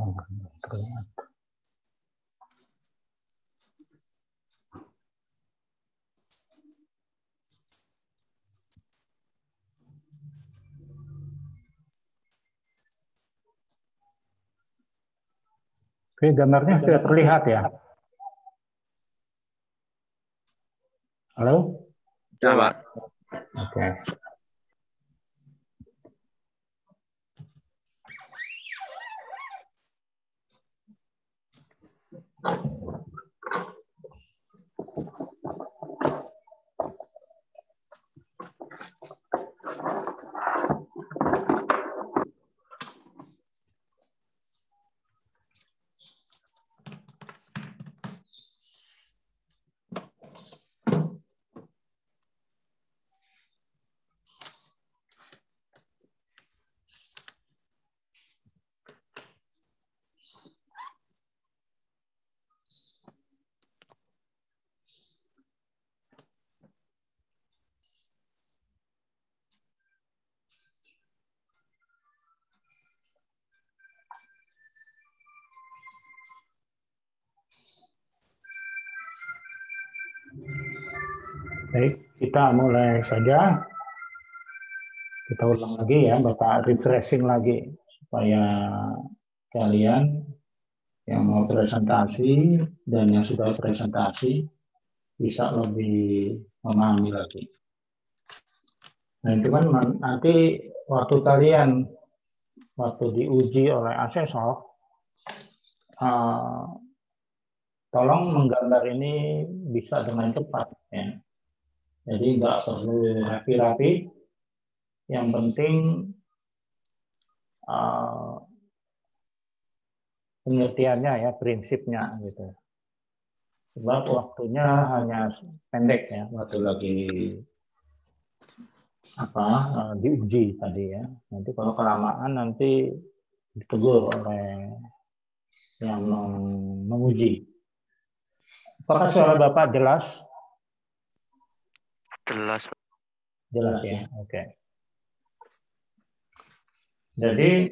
Oke, gambarnya sudah terlihat ya? Halo? Ya, Pak. Oke. Baik, kita mulai saja. Kita ulang lagi ya, Bapak refreshing lagi supaya kalian yang mau presentasi dan yang sudah presentasi bisa lebih memahami lagi. Nah, itu kan nanti waktu kalian diuji oleh asesor, tolong menggambar ini bisa dengan cepat ya. Jadi nggak perlu rapi-rapi, yang penting pengertiannya ya, prinsipnya gitu. Sebab waktunya hanya pendek ya, waktu lagi diuji tadi ya. Nanti kalau kelamaan nanti ditegur oleh yang menguji. Apakah suara Bapak jelas? Jelas. Jelas ya, oke. Jadi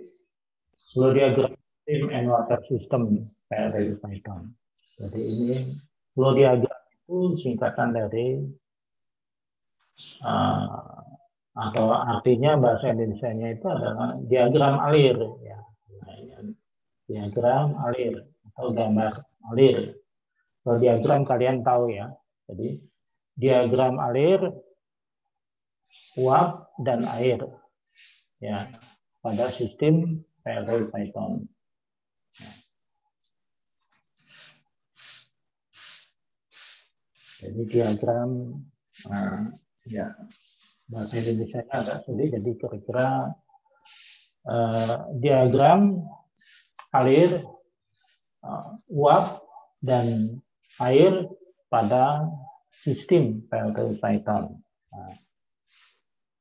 flow diagram steam and water system PLC Python. Jadi ini flow diagram itu singkatan dari atau artinya bahasa Indonesianya itu adalah diagram alir ya. Diagram alir atau gambar alir. Kalau diagram kalian tahu ya. Jadi diagram alir uap dan air ya pada sistem PLC Python. Jadi diagram ya bahasa Indonesia agak sulit, jadi kira-kira diagram alir uap dan air pada sistem PLC Python. Nah,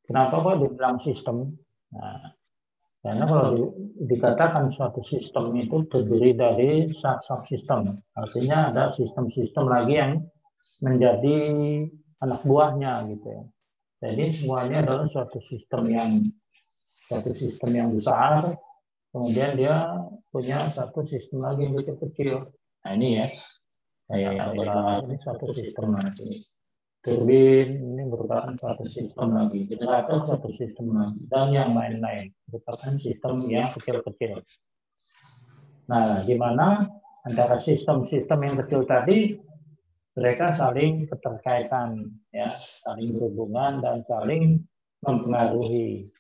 kenapa kok dibilang sistem? Nah, karena kalau dikatakan suatu sistem itu terdiri dari subsistem, artinya ada sistem-sistem lagi yang menjadi anak buahnya gitu ya. Jadi semuanya adalah suatu sistem yang besar, kemudian dia punya satu sistem lagi yang kecil-kecil. Nah ini ya, kayak ini satu sistem lagi. Turbin ini merupakan satu sistem lagi, generator satu sistem lagi, dan yang lain-lain merupakan sistem yang kecil-kecil. Nah, di mana antara sistem-sistem yang kecil tadi mereka saling keterkaitan, ya, saling berhubungan dan saling mempengaruhi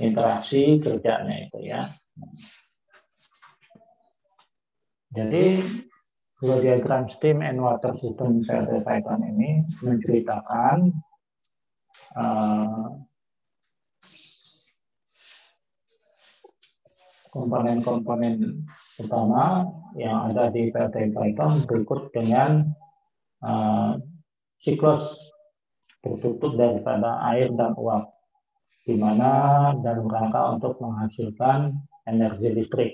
interaksi kerjanya itu ya. Jadi flow diagram steam and water system PLC Python ini menceritakan komponen-komponen utama yang ada di PLC Python berikut dengan siklus tertutup daripada air dan uap, di mana dalam rangka untuk menghasilkan energi listrik.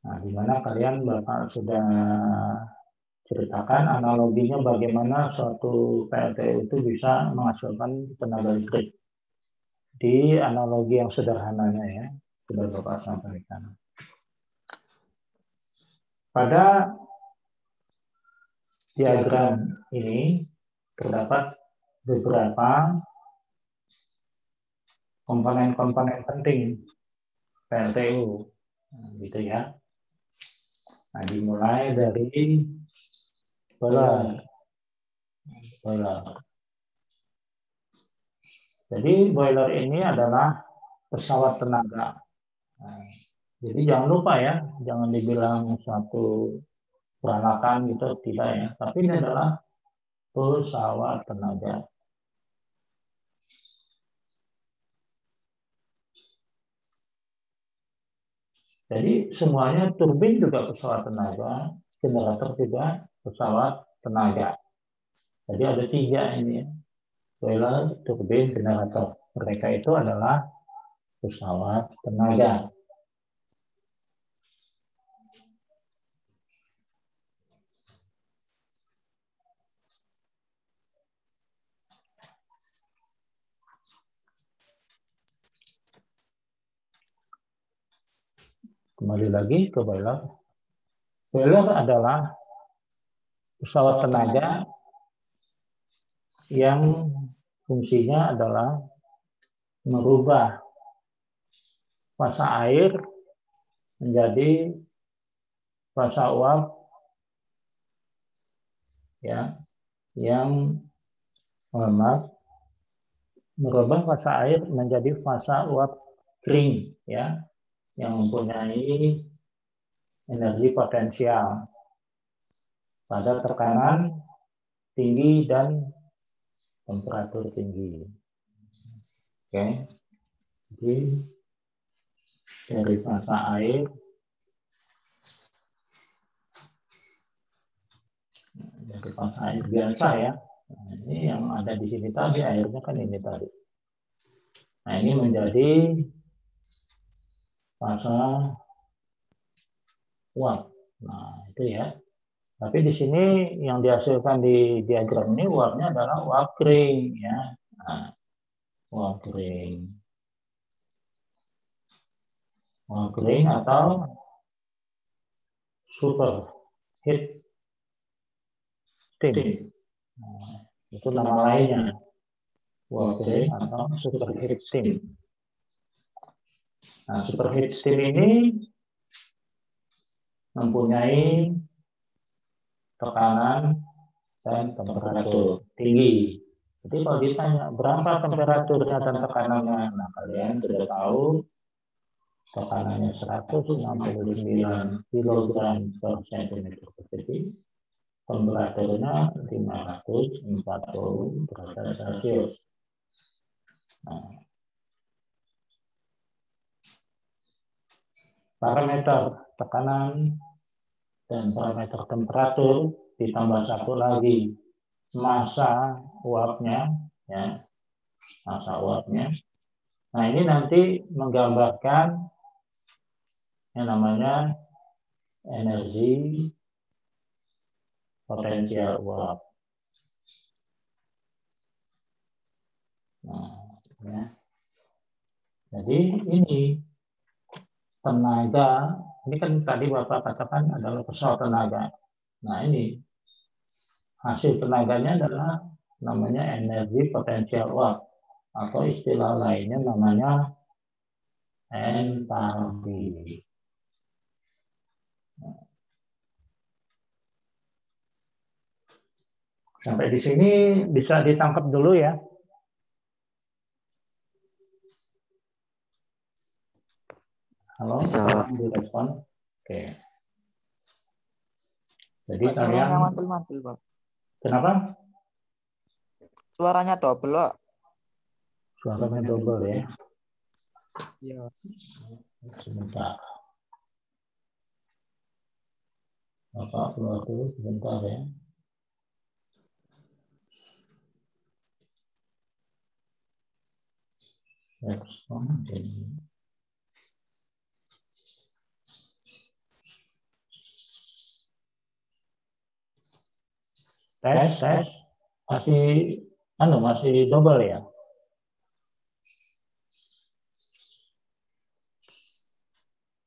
Nah, di mana kalian Bapak sudah ceritakan analoginya bagaimana suatu PLT itu bisa menghasilkan tenaga listrik. Di analogi yang sederhananya ya, sudah Bapak sampaikan. Pada diagram ini terdapat beberapa komponen-komponen penting PLTU, gitu ya. Nah, dimulai dari boiler. Jadi boiler ini adalah pesawat tenaga. Nah, jadi jangan lupa ya, jangan dibilang suatu peralatan gitu, tidak ya. Tapi ini adalah pesawat tenaga. Jadi semuanya turbin juga pesawat tenaga, generator juga pesawat tenaga. Jadi ada 3 ini ya. Boiler, turbin, generator. Mereka itu adalah pesawat tenaga. Kembali lagi ke boiler. Boiler adalah pesawat tenaga yang fungsinya adalah merubah fasa air menjadi fasa uap ya, yang merubah fasa air menjadi fasa uap kering ya, yang mempunyai energi potensial pada tekanan tinggi dan temperatur tinggi. Oke. Jadi dari fasa air biasa ya. Nah, ini yang ada di sini tadi, airnya kan ini tadi. Nah, ini menjadi fasa uap. Nah, itu ya. Tapi di sini yang dihasilkan di diagram ini uapnya adalah uap kering ya. Nah, uap kering. Uap kering atau super heat steam. Nah, itu nama lainnya. Uap kering atau super heat steam. Nah, super heat steam ini mempunyai tekanan dan temperatur tinggi. Jadi kalau ditanya berapa temperaturnya dan tekanannya, nah kalian sudah tahu tekanannya 169 kg per cm persegi, temperaturnya 540 derajat Celcius. Nah, parameter tekanan dan parameter temperatur ditambah satu lagi massa uapnya ya, massa uapnya. Nah, ini nanti menggambarkan yang namanya energi potensial uap. Nah, ya. Jadi ini tenaga, ini kan tadi Bapak katakan adalah pesawat tenaga. Nah, ini hasil tenaganya adalah namanya energi potensial uap, atau istilah lainnya namanya entalpi. Sampai di sini bisa ditangkap dulu ya. Halo, tolong direspon. Oke. Jadi kalian mantul, Pak. Kenapa? Suaranya double, Pak. Suaranya double ya. Iya. Sebentar. Bapak keluar dulu sebentar ya. Respon ini. Tes. Masih double ya.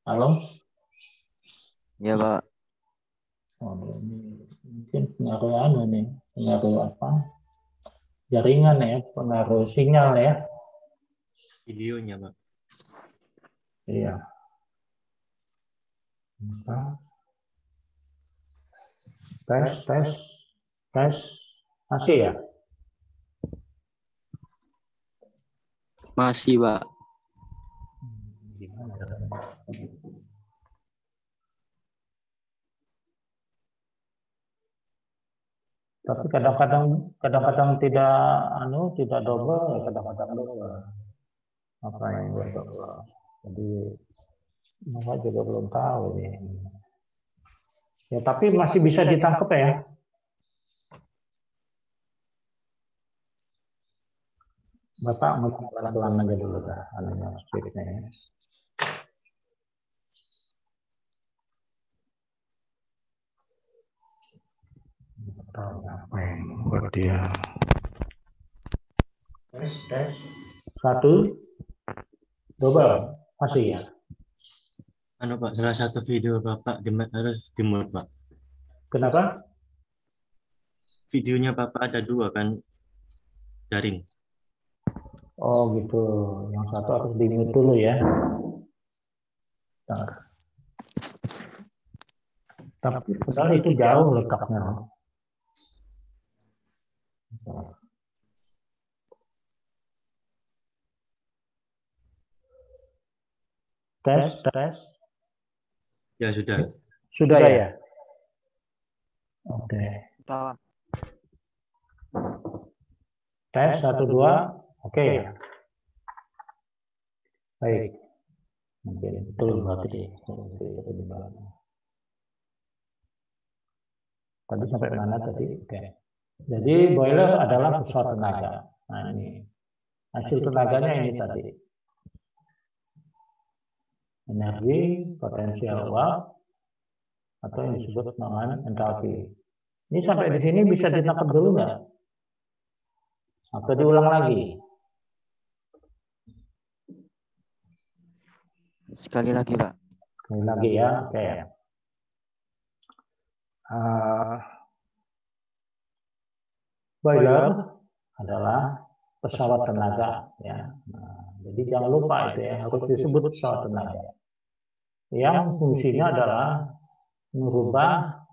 Halo? Ya, Pak. Oh, ini mungkin pengaruh nih, pengaruh apa? Jaringan ya, pengaruh sinyal ya. Videonya, Pak. Iya. Tes. Masih ya? Masih, Pak. Gimana? Tapi kadang-kadang tidak double, kadang-kadang double. Apa yang buat double? Jadi Bapak juga belum tahu ini. Ya, tapi masih bisa ditangkap ya. Bapak ngomong pelan-pelan aja dulu dah, anunya speednya ya. Tahu apa yang buat dia. Tes. Satu, double, masih ya. Pak, salah satu video Bapak harus di-mute, Pak. Kenapa? Videonya Bapak ada 2 kan, daring. Oh gitu, yang satu harus di-mute dulu ya. Bentar. Tapi padahal itu jauh letaknya. Tes. Ya sudah. Sudah ya? Oke. Udah. Tes 1, 2, oke ya. Baik. Mungkin betul berarti. Tadi sampai mana tadi? Oke. Jadi boiler adalah pesawat tenaga. Nah ini hasil tenaganya ini tadi. Energi, potensial uap, atau yang disebut dengan entalpi. Ini sampai di sini bisa ditangkap dulu nggak? Atau diulang lagi? Sekali lagi, Pak. Sekali lagi ya, oke. Boiler adalah pesawat tenaga ya. Nah, jadi jangan lupa itu ya, harus disebut pesawat tenaga. Yang fungsinya adalah merubah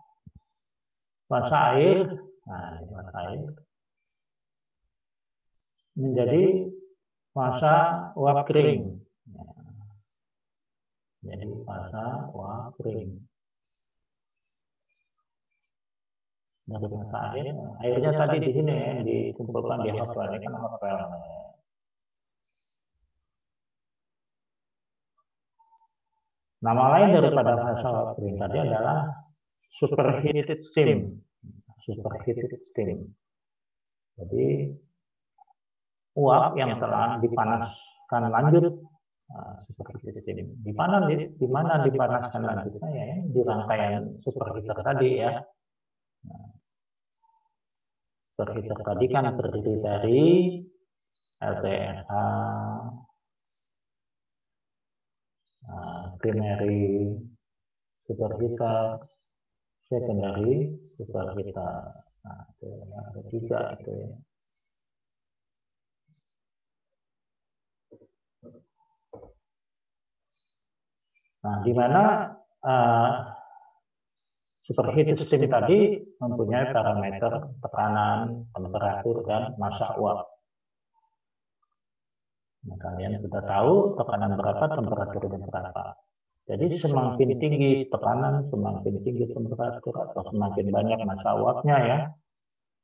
fasa air, fasa air menjadi fasa uap kering. Jadi fasa uap kering. Dari fasa air, airnya tadi di sini ya, dikumpulkan di hot well, ini kan hot well. Nama lain daripada fasa uap kering tadi adalah superheated steam. Superheated steam. Jadi uap yang telah dipanaskan lanjut, superheated steam. Di mana dipanaskan lanjutnya ya, di rangkaian superheater tadi ya. Superheater tadi kan terdiri dari LTSH, primary superheater, secondary superheater. Nah, itu ada 3 itu ya. Nah, di mana superheated steam tadi mempunyai parameter tekanan, temperatur, dan massa uap. Nah, kalian sudah tahu tekanan berapa, temperaturnya berapa. Jadi semakin tinggi tekanan, semakin tinggi temperatur, atau semakin banyak massa uapnya ya.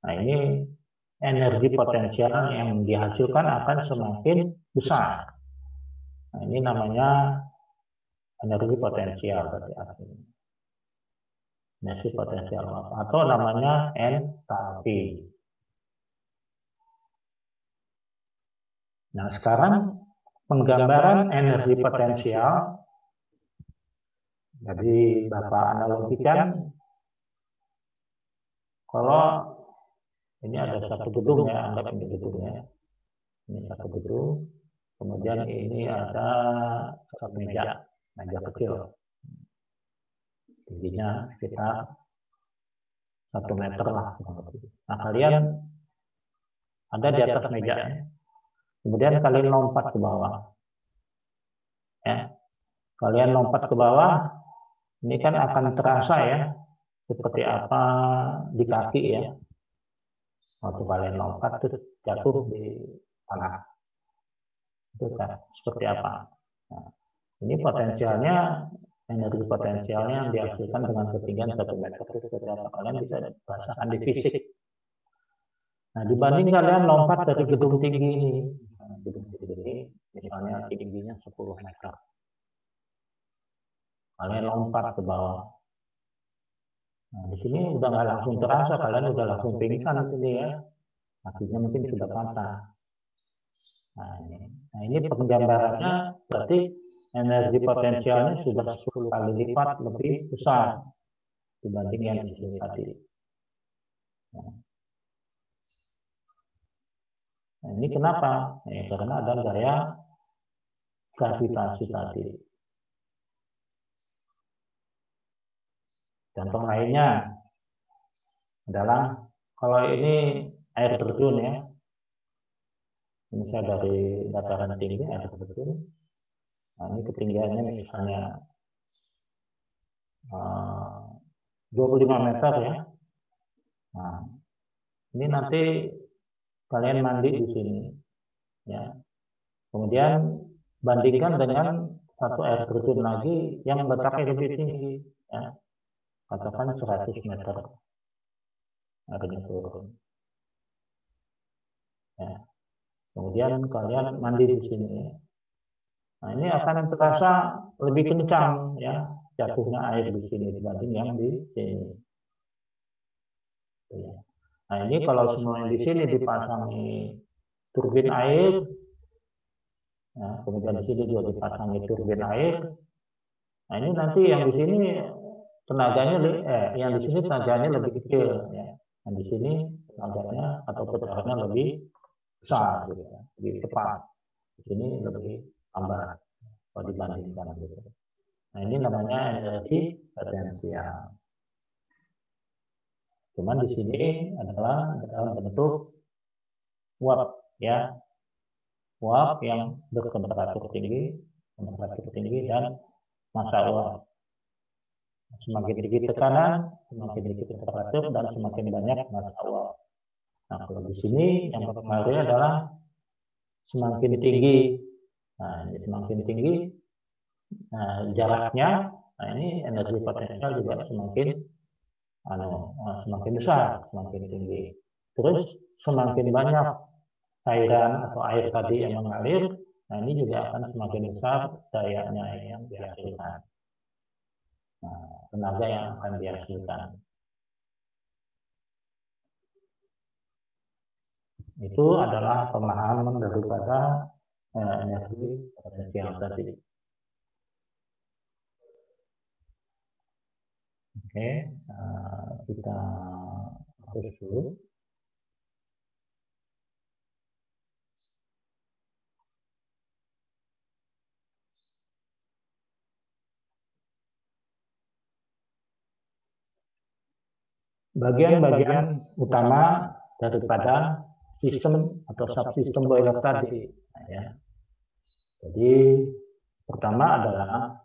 Nah ini energi potensial yang dihasilkan akan semakin besar. Nah ini namanya energi potensial berarti artinya. Energi potensial uap atau namanya entalpi. Nah sekarang penggambaran energi potensial. Jadi Bapak analogikan kalau ini ada satu gedung ya, anggap ini gedungnya. Ini satu gedung, kemudian ini ada satu meja. meja kecil. Tingginya sekitar 1 meter lah. Nah, kalian ada di atas meja. Kemudian kalian lompat ke bawah. Ya. Kalian lompat ke bawah, ini kan akan terasa ya, seperti apa di kaki ya. Waktu kalian lompat terus jatuh di tanah. Itu kan seperti apa. Nah, ini potensialnya, energi potensialnya yang dihasilkan dengan ketinggian 1 meter itu seperti apa. Kalian bisa rasakan di fisik. Nah, dibanding kalian lompat dari gedung tinggi ini, gedung tinggi ini misalnya tingginya 10 meter. Kalian lompat ke bawah. Nah, di sini udah nggak langsung terasa, kalian udah langsung pingsan ini ya. Kakinya mungkin sudah patah. Nah, ini penggambarannya berarti energi potensialnya sudah 10 kali lipat lebih besar dibanding yang di sini tadi. Nah, ini kenapa? Ya, karena ada gaya gravitasi tadi. Contoh lainnya adalah kalau ini air terjun ya, misalnya dari dataran tinggi air terjun. Nah, ini ketinggiannya misalnya 25 meter ya. Nah, ini nanti kalian mandi di sini ya. Kemudian bandingkan dengan satu air terjun lagi yang letaknya lebih tinggi ya. Katakan 100 meter airnya turun. Ya. Kemudian kalian mandi di sini. Nah, ini akan terasa lebih kencang ya jatuhnya air di sini dibanding yang di sini. Nah, ini kalau semua yang di sini dipasangi turbin air, nah, kemudian di sini juga dipasangi turbin air. Nah, ini nanti yang di sini tenaganya, yang di sini tenaganya lebih kecil ya. Yang di sini tenaganya atau putarannya lebih besar, gitu, lebih cepat. Di sini lebih lambat kalau dibandingkan gitu. Nah, ini namanya energi potensial. Cuman di sini adalah dalam bentuk uap ya, uap yang bertemperatur tinggi dan massa uap. Semakin tinggi tekanan, semakin tinggi temperatur dan semakin banyak massa uap. Nah, kalau di sini yang mempengaruhi adalah semakin tinggi. Nah, ini semakin tinggi jaraknya. Nah, ini energi potensial juga semakin besar, semakin tinggi. Terus semakin banyak cairan atau air tadi yang mengalir, nah ini juga akan semakin besar dayanya yang dihasilkan. Nah, tenaga yang akan dihasilkan. Itu adalah pemahaman daripada energi potensial tadi. Oke, kita hapus dulu. Bagian-bagian utama daripada sistem atau subsistem boiler tadi. Nah, ya. Jadi pertama adalah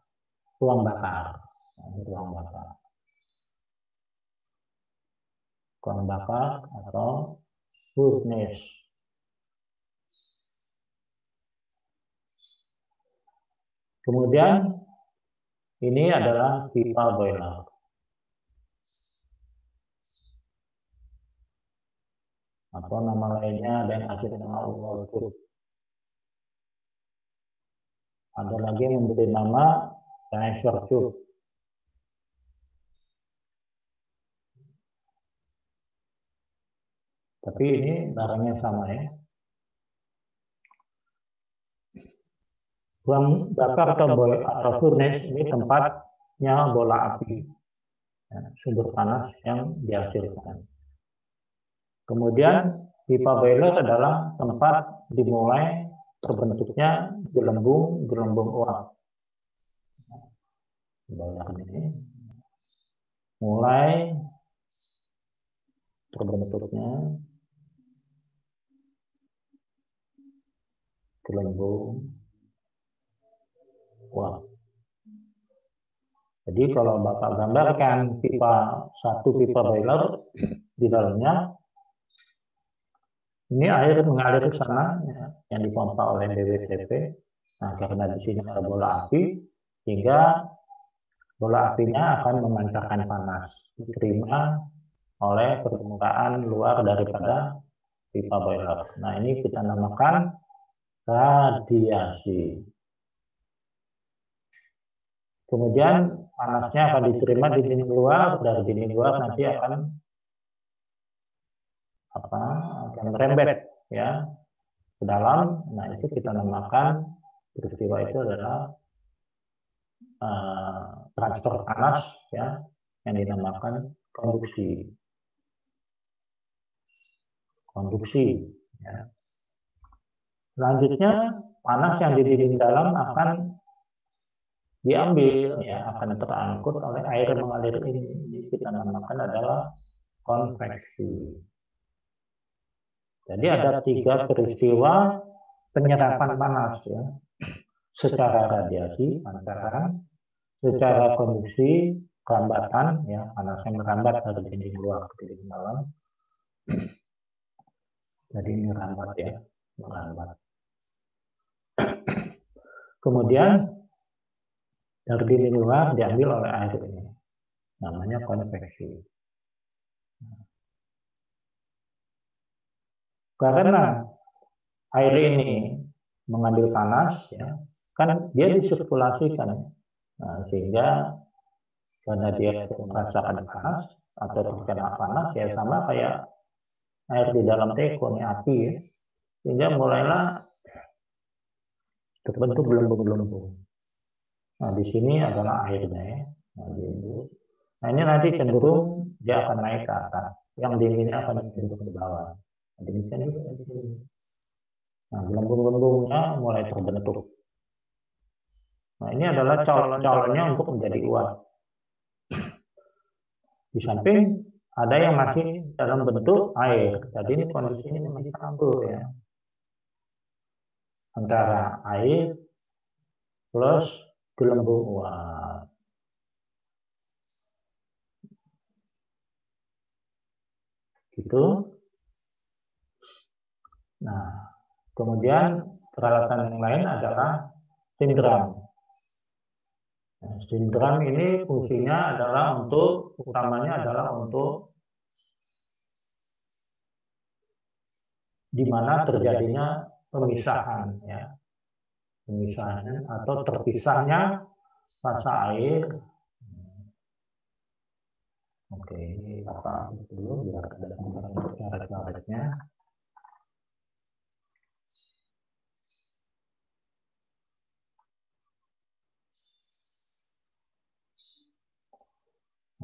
ruang bakar. Ruang bakar atau furnace. Kemudian ini adalah pipa boiler. Atau nama lainnya dan akhirnya nama wall tube. Ada lagi yang memberi nama pressure tube. Tapi ini barangnya sama ya. Ruang bakar atau furnace ini tempatnya bola api, ya, sumber panas yang dihasilkan. Kemudian pipa boiler adalah tempat dimulai terbentuknya gelembung uap. boiler ini mulai terbentuknya gelembung uap. Jadi kalau Bapak gambarkan satu pipa boiler, di dalamnya ini air mengalir ke sana ya, yang dipompa oleh BWTP. Nah, karena di sini ada bola api, sehingga bola apinya akan memancarkan panas, diterima oleh permukaan luar daripada pipa boiler. Nah, ini kita namakan radiasi. Kemudian panasnya akan diterima di dinding luar, dari dinding luar nanti akan merembet ya ke dalam. Nah, itu kita namakan peristiwa itu adalah transfer panas ya, yang dinamakan konduksi. Ya. Selanjutnya panas yang di dinding dalam akan diambil ya, akan terangkut oleh air mengalir ini. Kita namakan adalah konveksi. Jadi ada 3 peristiwa penyerapan panas ya, secara radiasi pancaran, secara konduksi kerambatan ya, panasnya merambat dari dinding luar ke dinding dalam. Jadi merambat ya, merambat. Kemudian dari dinding luar diambil oleh air ini, namanya konveksi. Karena air ini mengambil panas, ya, kan dia disirkulasikan, nah, sehingga karena dia merasakan panas atau terkena panas, ya sama kayak air di dalam teko, ini api, ya, sehingga mulailah terbentuk gelembung-gelembung. Nah, di sini adalah airnya ya. Nah, ini nanti cenderung dia akan naik ke atas, yang dinginnya akan cenderung ke bawah. Demikian juga di sini. Nah, gelembung-gelembungnya mulai terbentuk. Nah, ini adalah calon-calonnya untuk menjadi uap. Di samping ada yang masih dalam bentuk air. Jadi ini kondisinya masih campur ya, antara air plus gelembung uap. Gitu. Nah, kemudian peralatan yang lain adalah steam drum. Nah, steam drum ini fungsinya adalah utamanya adalah untuk di mana terjadinya pemisahan ya, pemisahan atau terpisahnya fasa air. Oke, ini apa dulu biar ada gambaran coret-coretnya.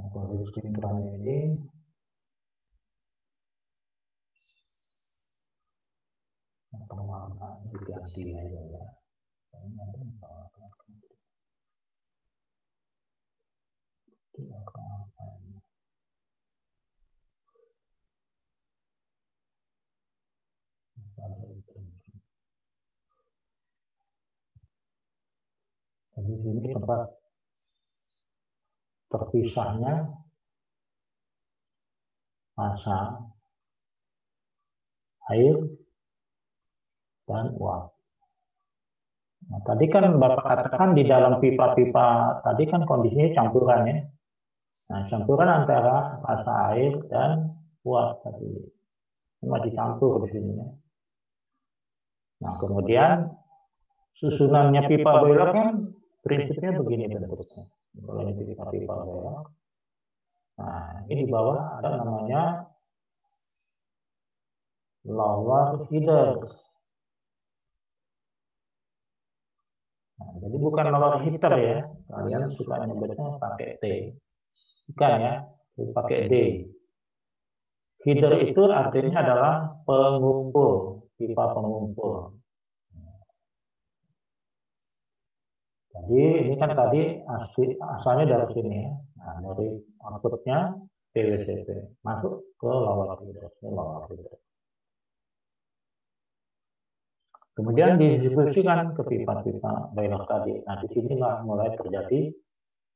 Nah, kalau steam drum ini perwarnaan diganti aja ya. Jadi sini tempat terpisahnya fasa air dan uap. Nah, tadi kan Bapak katakan di dalam pipa-pipa tadi kan kondisinya campuran ya. Nah, campuran antara fasa air dan uap tadi cuma dicampur di sini ya. Nah, kemudian susunannya pipa boiler kan prinsipnya begini bentuknya. Kalau ini pipa-pipa boiler. Nah, ini di bawah ada namanya lower heater. Nah, jadi bukan lower heater ya. Kalian suka nyebutnya pakai T. Bukan ya, pakai D. Heater itu artinya adalah pengumpul, pipa pengumpul. Jadi ini kan tadi asalnya dari sini ya. Nah, dari outputnya PWCP masuk ke lower feeder. Kemudian didistribusikan ke pipa-pipa boiler tadi. Nah, di sinilah mulai terjadi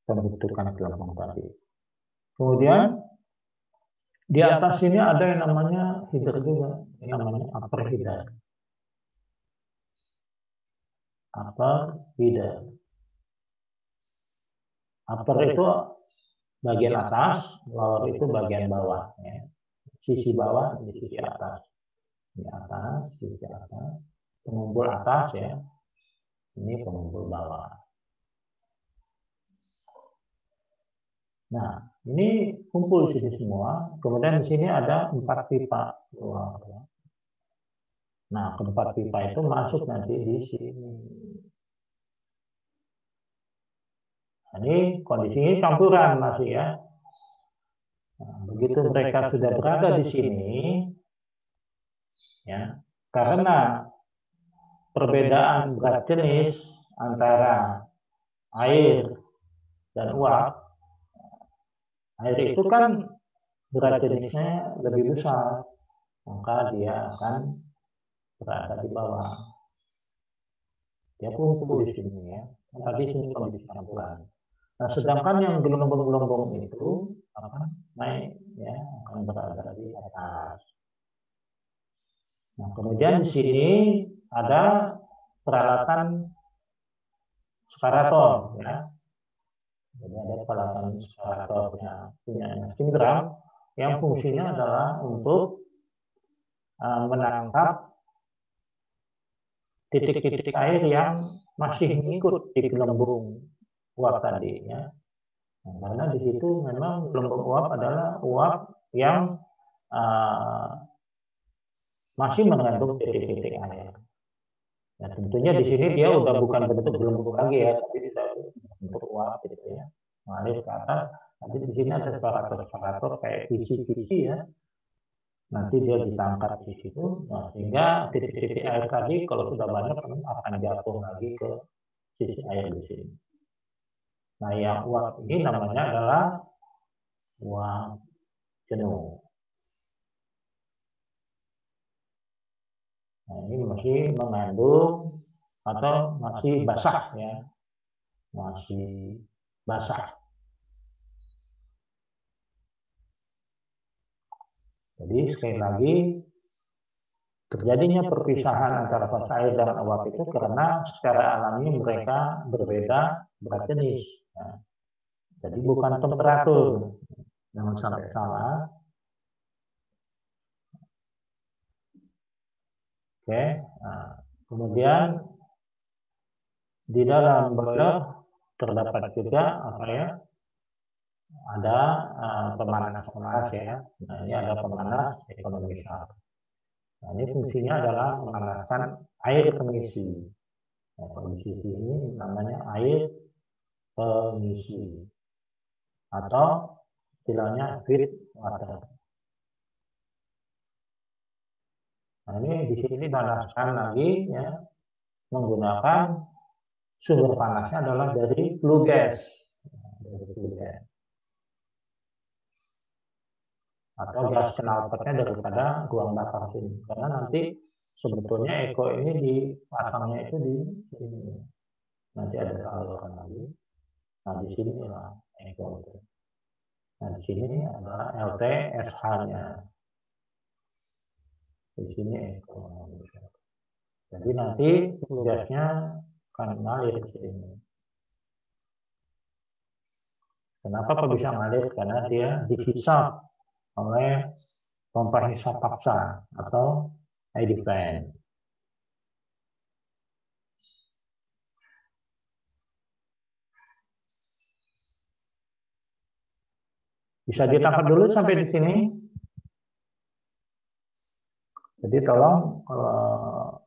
pembentukan gelombang tadi. Kemudian di atas sini ada yang namanya header juga, ini namanya upper header. Upper header. Upper itu bagian atas, lower itu bagian bawah. Ya. Sisi bawah di sisi atas. Di atas, sisi atas. Pengumpul atas ya. Ini pengumpul bawah. Nah, ini kumpul di sini semua. Kemudian di sini ada 4 pipa keluar. Ya. Nah, keempat pipa itu masuk nanti di sini. Nah, ini kondisinya campuran masih ya. Nah, begitu mereka sudah berada di sini, ya, karena perbedaan berat jenis antara air dan uap, air itu kan berat jenisnya lebih besar, maka dia akan berada di bawah. Dia kumpul di sini ya. Tadi sini kondisi campuran. Nah, sedangkan yang gelombang-gelombang itu akan naik ya, akan berada di atas. Nah, kemudian di sini ada peralatan separator ya. Jadi ada peralatan separatornya punya steam yang fungsinya adalah untuk menangkap titik-titik air yang masih mengikut di gelembung uap tadi ya. Nah, karena di situ memang gelembung uap adalah uap yang masih mengandung titik-titik air. Nah, tentunya di sini dia udah bukan bentuk gelembung lagi ya, tapi sudah bentuk uap gitu ya, mengalir ke atas. Nanti di sini ada separator kayak visi ya. Nanti dia ditangkap di situ, nah, sehingga titik-titik air tadi kalau sudah banyak akan jatuh lagi ke sisi air di sini. Nah, yang uap ini namanya adalah uap jenuh. Nah, ini masih mengandung atau masih basah ya, masih basah. Jadi sekali lagi terjadinya perpisahan antara fase air dan uap itu karena secara alami mereka berbeda berat jenis. Ya. Jadi bukan temperatur, jangan sampai salah. Oke, nah, kemudian di dalam boiler terdapat juga apa ya? Ada pemanas ya. Nah, ini ada pemanas ekonomisal. Nah, ini fungsinya adalah memanaskan air pengisi. Nah, kalau di sisi ini namanya air pengisi atau istilahnya feed water. Nah, ini di sini dipanaskan lagi ya menggunakan sumber panasnya adalah dari flue gas. Atau gas knalpotnya daripada ruang bakar sini. Karena nanti sebetulnya Eko ini dipasangnya itu di sini. Nanti ada saluran lagi. Nah, di sini lah Eko itu. Nah, di sini adalah LTSH-nya. Di sini Eko. Jadi nanti gasnya akan mengalir ke sini. Kenapa kok bisa mengalir? Karena dia dihisap oleh pompa hisap paksa atau ID fan. Bisa ditangkap dulu sampai di sini. Jadi tolong kalau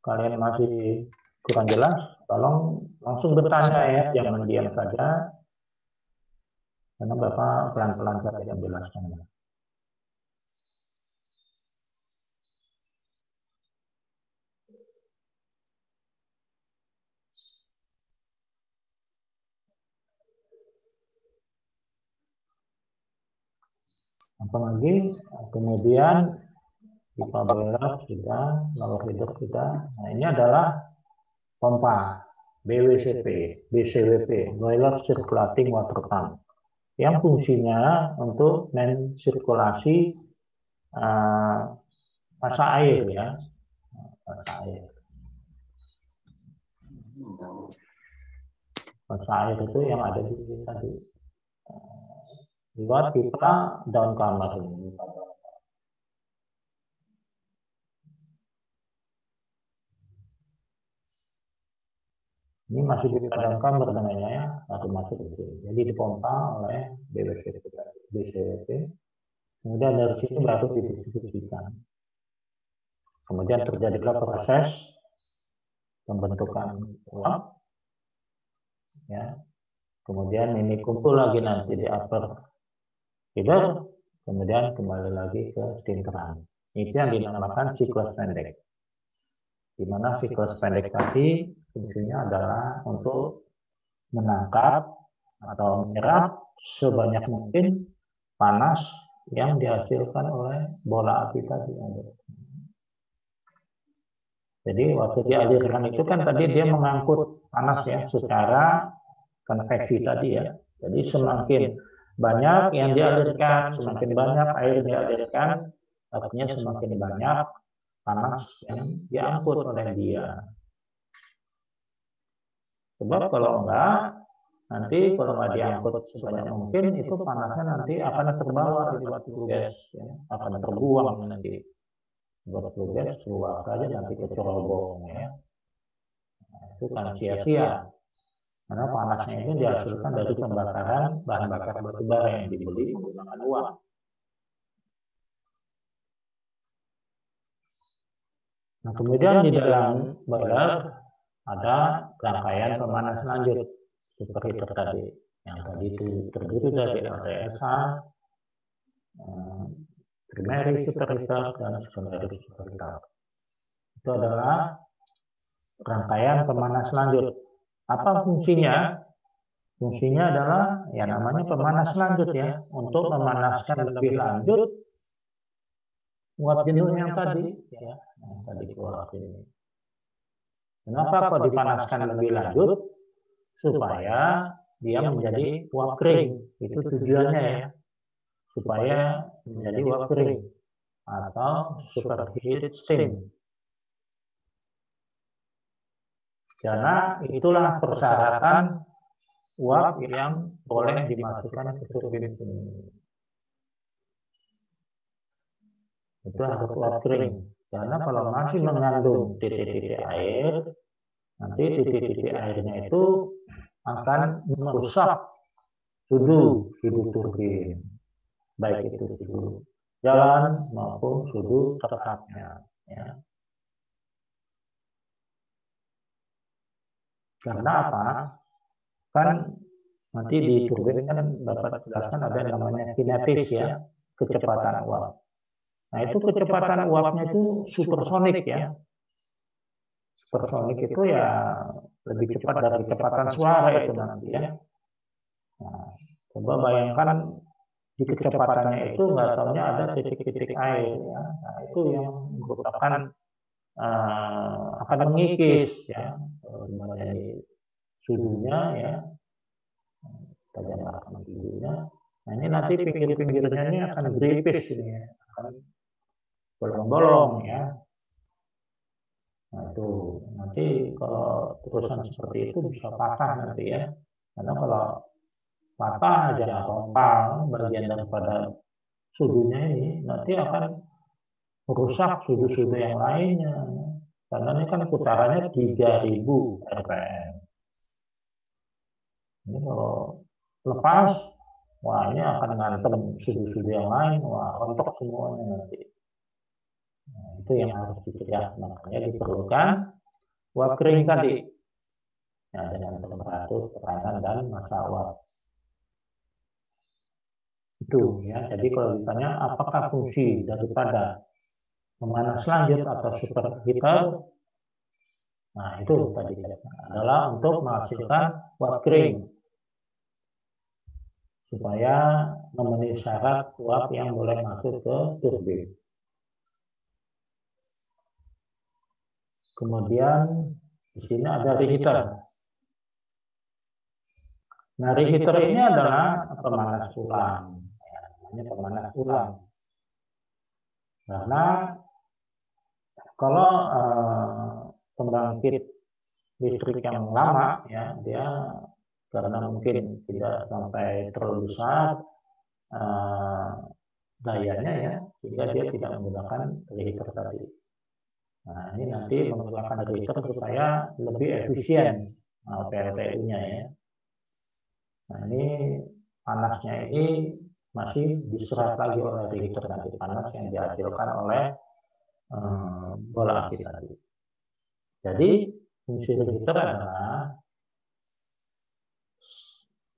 kalian masih kurang jelas, tolong langsung bertanya ya, jangan diam saja. Karena Bapak pelan-pelan saja menjelaskan. Apalagi kemudian pipa boiler sudah, lower header sudah. Nah, ini adalah pompa BCWP, Boiler Circulating Water Pump, yang fungsinya untuk mensirkulasi massa air ya, massa air. Massa air itu yang ada di tadi lewat pipa down kamar ini. Ini masih di dalam kamar namanya ya, atau masuk ke sini. Jadi dipompa oleh BCWP. Kemudian dari sini baru didistribusikan. Kemudian terjadilah proses pembentukan uap. Ya. Kemudian ini kumpul lagi nanti di upper header. Kemudian kembali lagi ke sinteran. Itu yang dinamakan siklus pendek. Di mana siklus pendek tadi fungsinya adalah untuk menangkap atau menyerap sebanyak mungkin panas yang dihasilkan oleh bola api tadi. Jadi waktu dialirkan itu kan tadi dia mengangkut panas ya secara konveksi tadi ya. Jadi semakin banyak yang dialirkan, semakin banyak air dialirkan, artinya semakin banyak panas yang diangkut oleh dia. Sebab kalau enggak, nanti kalau nggak diangkut sebanyak mungkin, itu panasnya nanti akan terbawa lewat flue gas, ya. Akan terbuang nanti. Buat flue gas, keluar saja nanti ke cerobong. Ya. Nah, itu kan sia-sia. Karena panasnya ini dihasilkan dari pembakaran bahan bakar batubara yang dibeli menggunakan uang. Nah, kemudian di dalam boiler ada rangkaian pemanas lanjut seperti tadi. Yang tadi itu terdiri dari LTSH, primary superheater, dan secondary superheater. Itu adalah rangkaian pemanas lanjut. Apa fungsinya? Fungsinya adalah ya namanya pemanas lanjut ya, untuk memanaskan lebih lanjut uap jenuh yang tadi ya, yang tadi keluar ini. Kenapa kok dipanaskan lebih lanjut? Supaya dia menjadi uap kering. Itu tujuannya ya. Supaya menjadi uap kering atau superheated steam. Karena itulah persyaratan uap yang boleh dimasukkan ke turbin ini. Itu harus uap kering. Karena kalau masih mengandung titik-titik air, nanti titik-titik airnya itu akan merusak sudu turbin. Baik itu sudu jalan maupun sudu tetapnya. Ya. Karena apa? Kan nanti di turbin kan dapat jelaskan ada yang namanya kinetis ya, kecepatan uap. Nah itu kecepatan uapnya itu supersonik ya. Supersonik itu ya lebih cepat dari kecepatan suara itu nanti ya. Nah, coba bayangkan di kecepatannya itu nggak tahunya ada titik-titik air ya. Nah itu yang merupakan akan mengikis ya menjadi sudunya ya. Kita jamakan sudunya. Nah ini nanti pinggir-pinggirnya ini akan gripis ini ya. Akan bolong-bolong ya. Nah itu nanti kalau terusan seperti itu bisa patah nanti ya. Karena kalau patah aja rompang bagian daripada sudunya ini nanti akan merusak sudu-sudu yang lainnya. Karena ini kan putarannya 3000 RPM. Ini kalau lepas, wah ini akan ngantem sudu-sudu yang lain, wah rontok semuanya nanti. Nah, itu yang harus dicegah, makanya diperlukan uap kering tadi. Nah, dengan temperatur, tekanan, dan massa uap. Itu ya. Jadi kalau ditanya apakah fungsi daripada pemanas lanjut atau superheater, nah itu tadi adalah untuk menghasilkan uap kering supaya memenuhi syarat uap yang boleh masuk ke turbin. Kemudian di sini ada reheater. Nah, reheater ini adalah pemanas ulang. Namanya pemanas ulang. Karena kalau pembangkit listrik yang lama, ya, dia karena mungkin tidak sampai terlalu besar dayanya, ya, sehingga dia tidak menggunakan reheater tadi. Nah, ini nanti menggunakan reheater supaya lebih efisien PLTU-nya, ya. Nah, ini panasnya ini masih diserap lagi oleh reheater nanti, panas yang dihasilkan oleh bola api tadi. Jadi fungsi reheater adalah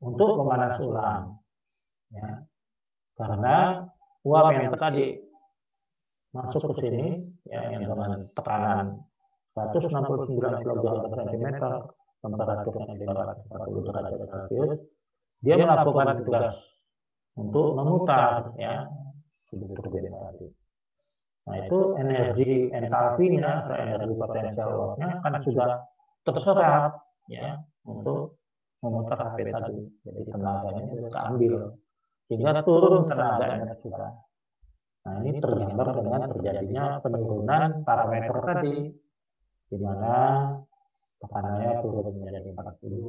untuk memanas ulang, ya, karena uap yang tadi masuk ke sini, ya, yang dengan tekanan 169 kg per cm, temperaturnya 540 derajat Celcius, dia melakukan tugas untuk memutar, ya, sudut turbin tadi. Nah, itu energi entalpinya atau energi potensial uapnya kan sudah terserap, ya, untuk memutar HP tadi. Jadi tenaganya sudah keambil, sehingga turun tenaganya sudah. Nah, ini tergambar dengan terjadinya penurunan parameter tadi, di mana tekanannya turun menjadi 42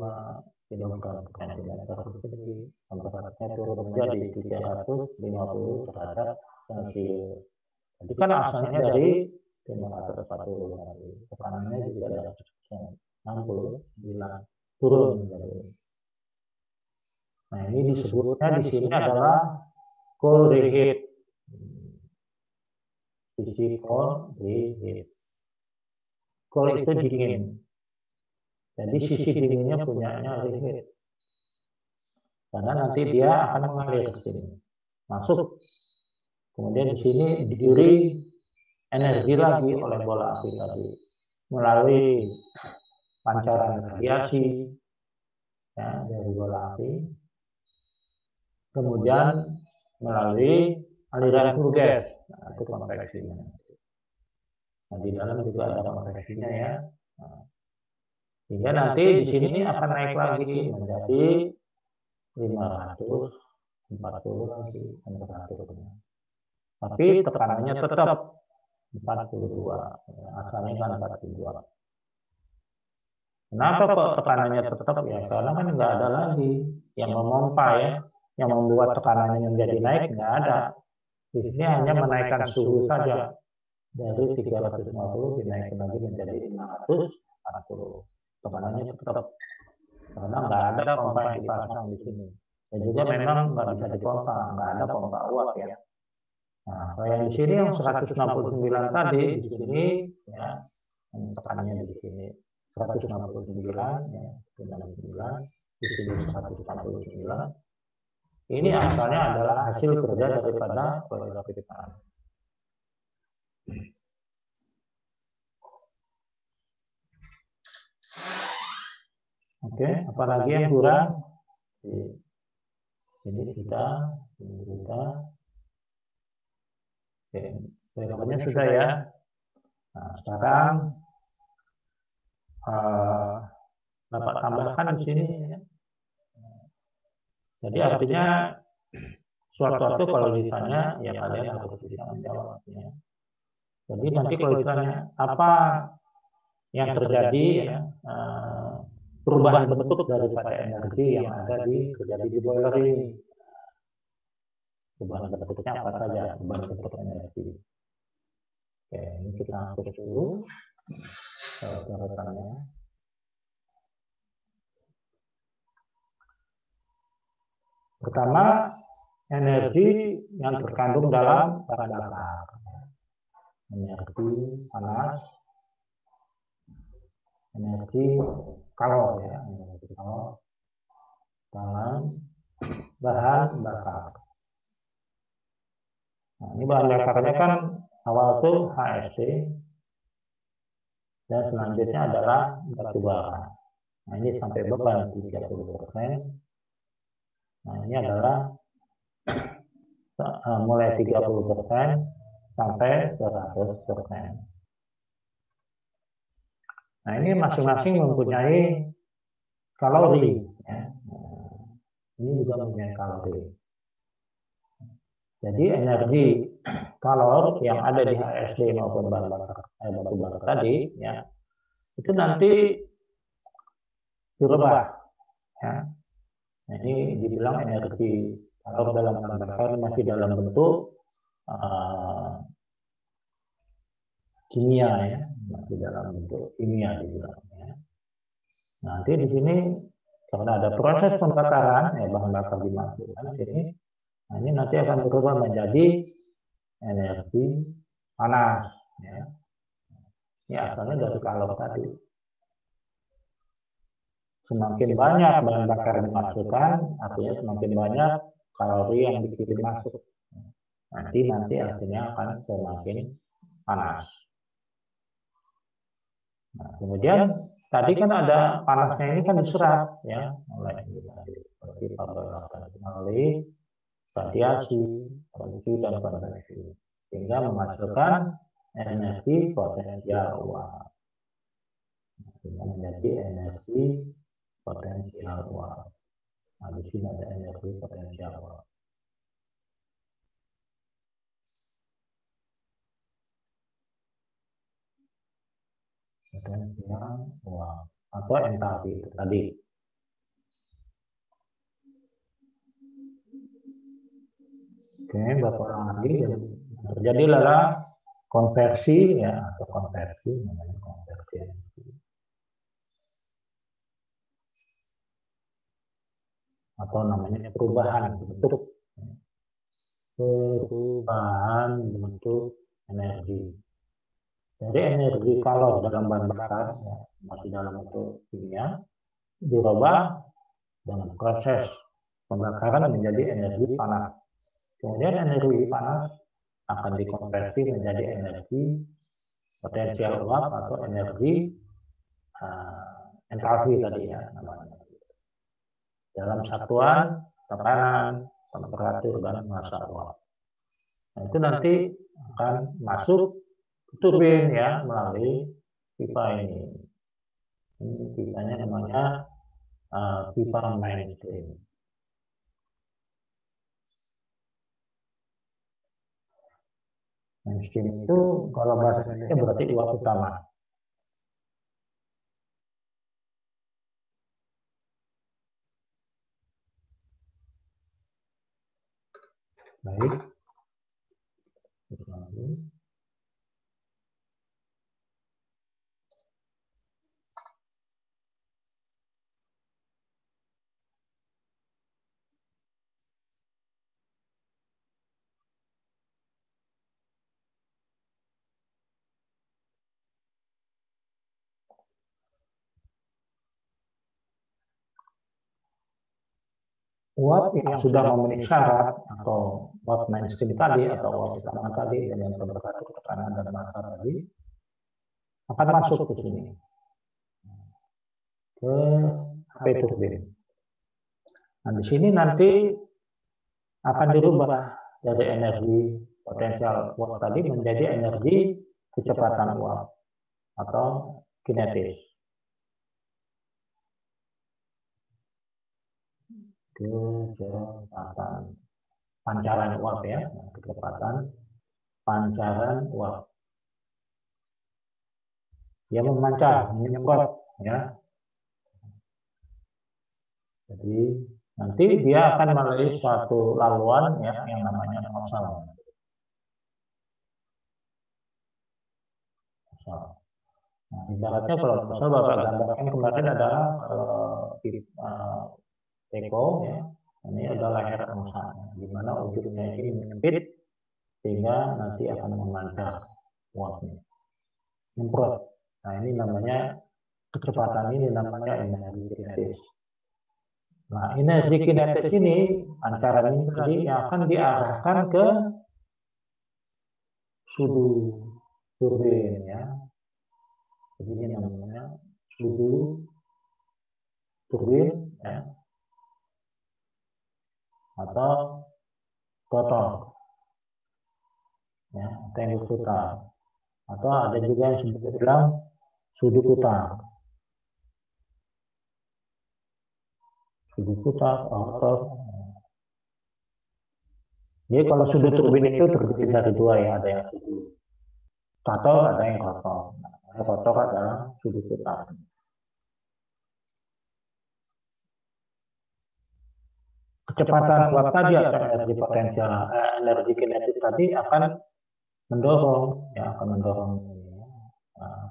kg per cm persegi, temperaturnya turun menjadi 350 derajat Celcius. Jadi kan asalnya dari 540 tadi, tekanannya juga ada 69 turun menjadi. Nah, ini disebutnya di sini adalah cold reheat. Sisi cold reheat. Cold itu dingin. Jadi sisi dinginnya punyanya reheat. Karena nanti dia akan mengalir ke sini, masuk. Kemudian di sini diberi energi lagi oleh bola api tadi melalui pancaran radiasi, ya, dari bola api. Kemudian melalui aliran flue gas, nah, itu konveksinya. Nah, di dalam juga ada konveksinya, ya. Nah, sehingga nanti di sini akan naik lagi menjadi 540 lagi temperaturnya. Tapi tekanannya tetap 42, asalnya kan 42. Kenapa kok tekanannya tetap, ya? Karena kan nggak ada lagi yang memompa, ya, yang membuat tekanannya menjadi naik, nggak ada. Di sini hanya menaikkan suhu saja dari 350 dinaikkan lagi menjadi 540. Tekanannya tetap, karena nggak ada pompa yang dipasang di sini. Dan juga memang nggak bisa dipompa, nggak ada pompa uap, ya. Nah, kalau yang di sini yang 169 tadi, di sini, ya, tekanannya di sini 169, ya, 99, di sini 149. Ini asalnya adalah hasil kerja daripada boiler kita. Oke, apalagi yang kurang? Ini sudah. Oke, pokoknya sudah, ya. Nah, sekarang dapat tambahkan di sini, ya. Jadi artinya suatu-suatu kalau ditanya, ya kalian harus bisa menjawabnya. Jadi nanti kalau ditanya apa yang terjadi, ya, perubahan bentuk daripada energi yang ada terjadi di boiler ini. Perubahan bentuknya apa saja, perubahan bentuk energi. Oke, ini kita hapus dulu catatannya. Pertama, energi yang terkandung dalam bahan bakar. Energi panas, energi kalor, ya, energi kalor dalam bahan bakar. Nah, ini bahan bakarnya kan awal itu HFC dan selanjutnya adalah batu bara. Nah, ini sampai beban 30%. Nah, ini adalah mulai 30% sampai 100%. Nah, ini masing-masing mempunyai kalori. Ya. Ini juga mempunyai kalori. Jadi energi kalor yang ada di HSD maupun batu bara tadi, ya, itu nanti dirubah. Ya. Nah, ini dibilang energi kalor dalam bahan bakar masih dalam bentuk kimia, ya, masih dalam bentuk kimia dibilangnya. Nanti di sini karena ada proses pembakaran, ya, bahan bakar dimasukkan sini, nah ini nanti akan berubah menjadi energi panas. Ya. Ini asalnya dari kalor tadi. Semakin banyak bahan bakar dimasukkan, artinya semakin banyak kalori yang dikirim masuk. Nanti artinya akan semakin panas. Nah, kemudian tadi kan ada panasnya ini kan diserap, ya, oleh seperti pembakaran melalui radiasi, konveksi dan konveksi, sehingga menghasilkan energi potensial uap. Sehingga menjadi energi potensial uap. Nah, di sini ada energi potensial uap. Potensial uap atau entalpi itu tadi. Oke, berapa orang lagi terjadilah konversi, ya, atau konversi, namanya konversi. Atau namanya perubahan bentuk energi. Jadi energi kalor dalam bahan bakar, ya, masih dalam bentuk kimia, dirubah dengan proses pembakaran menjadi energi panas. Kemudian energi panas akan dikonversi menjadi energi potensial uap atau energi entalpi tadi, ya, namanya. Dalam satuan tekanan, temperatur, dan massa uap. Nah, itu nanti akan masuk ke turbin, ya, melalui pipa ini. Ini pipanya namanya pipa mainstream. Mainstream itu kalau bahasa Indonesia berarti uap utama. Baik. Uap yang sudah memenuhi syarat atau uap mainstream tadi atau uap utama tadi dengan temperatur, tekanan, dan massa tadi akan masuk ke sini, ke HP turbin. Nah, di sini nanti akan dirubah dari energi potensial uap tadi menjadi energi kecepatan uap atau kinetis. Kecepatan pancaran uap, ya, kecepatan pancaran uap. Dia memancar, menyemprot, ya. Jadi nanti dia akan melalui suatu laluan, ya, yang namanya nozzle. Nah, ibaratnya kalau nozzle Bapak gambarkan kemarin adalah teko, ya, ini adalah leher angsa, di mana ujungnya ini menyempit sehingga nanti akan memancar uapnya, nyemprot. Nah, ini namanya kecepatan, ini namanya energi kinetis. Nah, energi kinetis ini pancaran ini tadi yang akan diarahkan ke sudu turbin, ya. Jadi ini namanya sudu turbin, ya, atau rotor. atau yang berputar. Atau ada juga yang disebut bilang sudut putar. Sudut putar, rotor. Jadi kalau sudut turbin itu terdiri dari dua ya, ada yang sudut stator, ada yang rotor. Nah, rotor adalah sudut putar. Kecepatan uap tadi atau energi potensial, energi kinetis tadi akan mendorong, ya akan mendorong,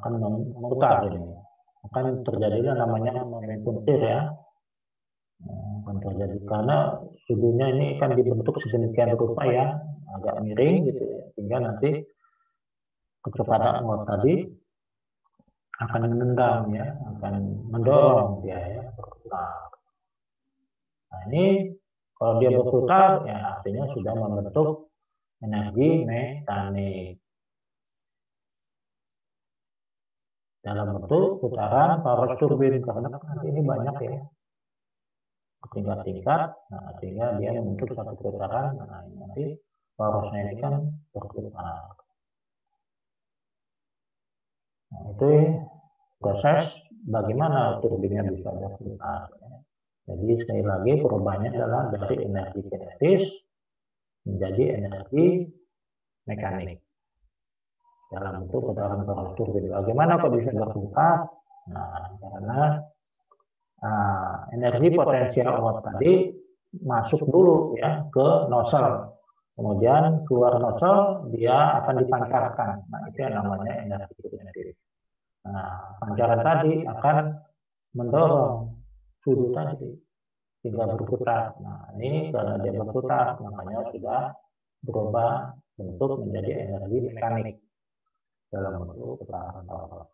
akan memutar ini. Akan terjadilah namanya momentum tir ya. Akan terjadi karena sudutnya ini kan dibentuk sedemikian rupa ya, agak miring gitu ya, sehingga nanti kecepatan uap tadi akan menendang ya, akan mendorong dia ya berputar. Nah ini kalau dia berputar ya artinya sudah membentuk energi mekanik dalam bentuk putaran power turbin, karena nanti ini banyak ya tingkat-tingkat, nah sehingga dia membentuk satu putaran. Nah nanti porosnya ini kan berputar. Nah itu proses bagaimana turbinnya bisa berputar. Jadi sekali lagi perubahannya adalah dari energi kinetis menjadi energi mekanik dalam bentuk putaran power turbin. Bagaimana kok bisa berputar? Nah karena energi potensial uap tadi masuk dulu ya ke nozzle, kemudian keluar nozzle dia akan dipancarkan. Nah itu yang namanya energi kinetis. Nah pancaran tadi akan mendorong sudut tadi sehingga berputar. Nah ini karena dia berputar makanya sudah berubah bentuk menjadi energi mekanik dalam bentuk putaran power.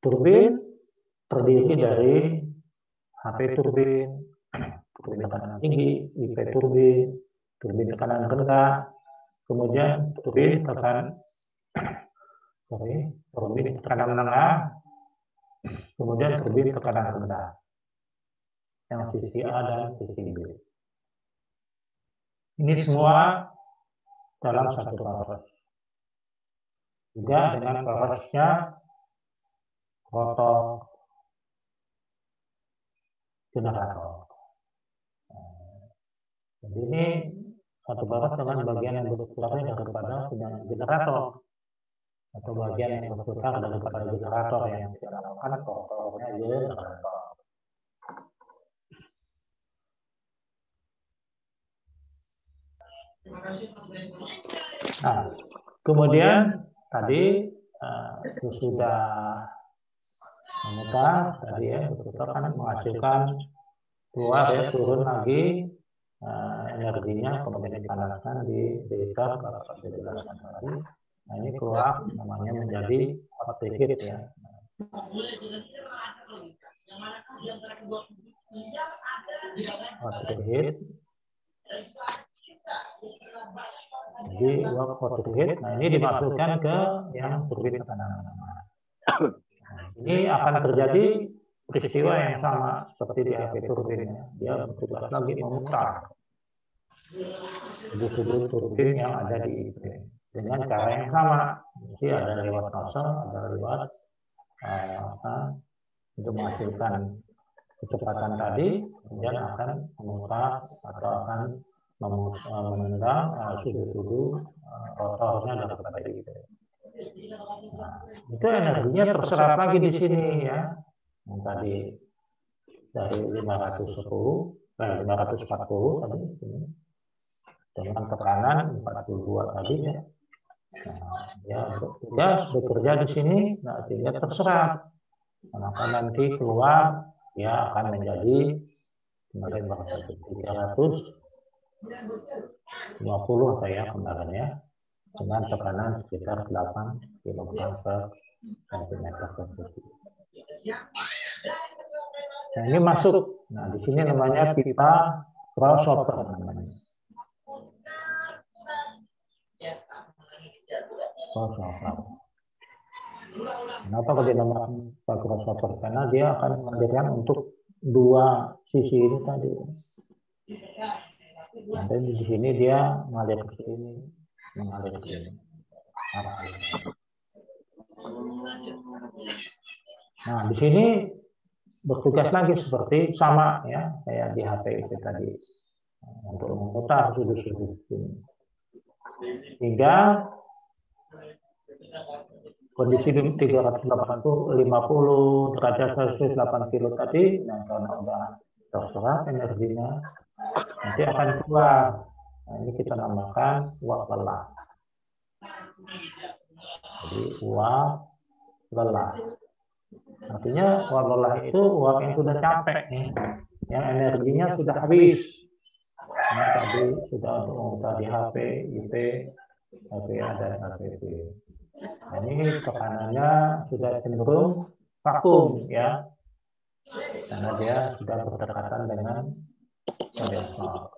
Turbin terdiri dari HP turbin, turbin tekanan tinggi, IP turbin, turbin tekanan rendah, kemudian turbin tekanan menengah, kemudian turbin tekanan rendah, yang sisi A dan sisi B. Ini semua dalam satu poros. Juga dengan porosnya rotor generator. Jadi ini satu poros dengan bagian yang berputarnya daripada generator, atau bagian yang berputar daripada generator yang dinamakan rotornya generator. Nah, kemudian tadi sudah memutar tadi ya, berputar kan menghasilkan keluar ya, turun lagi energinya, kemudian dipanaskan di heater kalau saya jelaskan tadi. Nah ini keluar namanya menjadi hot reheat ya. Hot reheat. Jadi uap hot reheat. Nah ini dimasukkan ke yang turbin tekanan menengah. Ini akan terjadi peristiwa yang sama seperti di HP turbin ya. Dia bertugas lagi memutar sudut-sudut turbin yang ada di IP dengan cara yang sama. Jadi ada lewat nozzle, ada lewat untuk menghasilkan kecepatan tadi, kemudian akan memutar atau akan menendang sudut-sudut rotornya daripada IP. Nah, itu energinya terserap lagi di sini ya. Yang tadi dari 540 tadi dengan tekanan 42 tadi ya. Nah, ya bekerja di sini, nah sehingga terserap. Maka nanti keluar ya akan menjadi kemarin berapa 350 saya kemarin ya, dengan tekanan sekitar 8 kg per cm persegi. Nah ini masuk. Nah di sini namanya pipa crossover namanya. Crossover. Kenapa kalau dinamakan pipa crossover? Karena dia akan menghadirkan untuk dua sisi ini tadi. Dan di sini dia mengalir ke sini, mengalir ke sini. Nah, di sini bertugas lagi seperti sama ya, kayak di HP itu tadi, untuk memutar sudut-sudut sini. Hingga kondisi 350 derajat Celcius 8 kilo tadi, nah karena udah terserap energinya, nanti akan keluar. Nah, ini kita namakan uap lelah. Jadi uap lelah. Artinya uap lelah itu uap yang sudah capek nih, yang energinya sudah habis. Nah, tadi sudah untuk memutar di HP, IP, HPA dan HPP. Nah, ini tekanannya sudah cenderung vakum ya, karena dia sudah berdekatan dengan kondensor.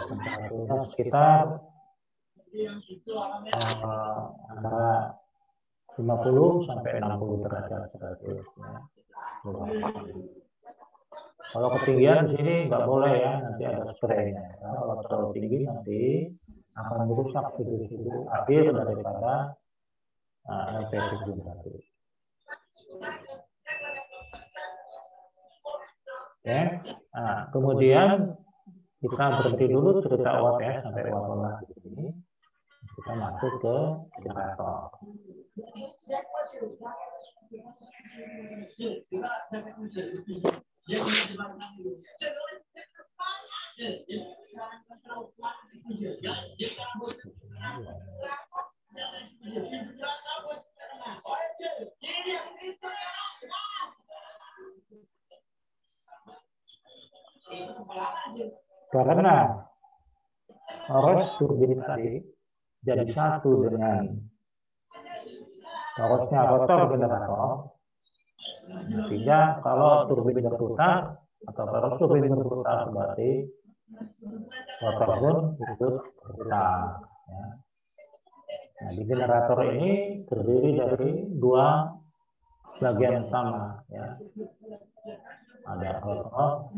Temperaturnya sekitar antara 50 sampai 60 derajat Celcius. Ya. Kalau ketinggian di sini nggak boleh ya, nanti ada spraynya. Ya. Kalau terlalu tinggi nanti akan merusak sudut-sudut akhir daripada LPG tadi. Ya. Nah, kemudian kita berhenti dulu cerita uap ya sampai uap lelah di sini. Kita masuk ke generator. Karena arus turbin tadi jadi satu dengan arusnya rotor generator, sehingga kalau turbin berputar atau arus turbin berputar berarti rotor pun ikut berputar. Ya. Nah, di generator ini terdiri dari dua bagian utama, ya. Ada rotor,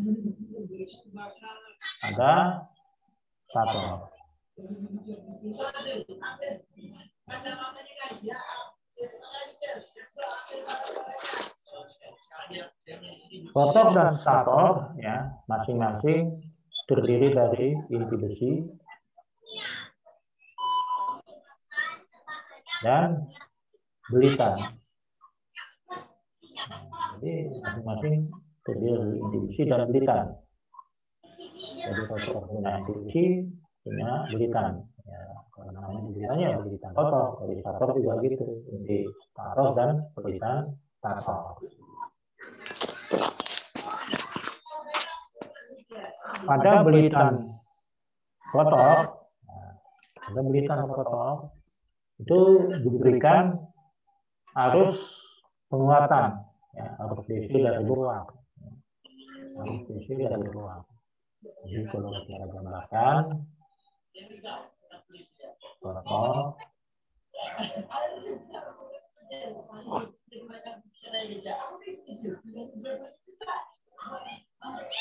ada stator. Rotor dan stator ya masing-masing terdiri dari inti besi dan belitan. Jadi masing-masing terdiri dari inti besi dan belitan. Jadi rotor punya inti besi, punya belitan. Ya, kalau namanya belitannya belitan rotor, jadi stator juga gitu, inti stator dan belitan stator. Pada belitan rotor, itu diberikan arus penguatan, ya, arus DC dari luar. Arus DC dari luar. Jadi kalau kita gambarkan rotor,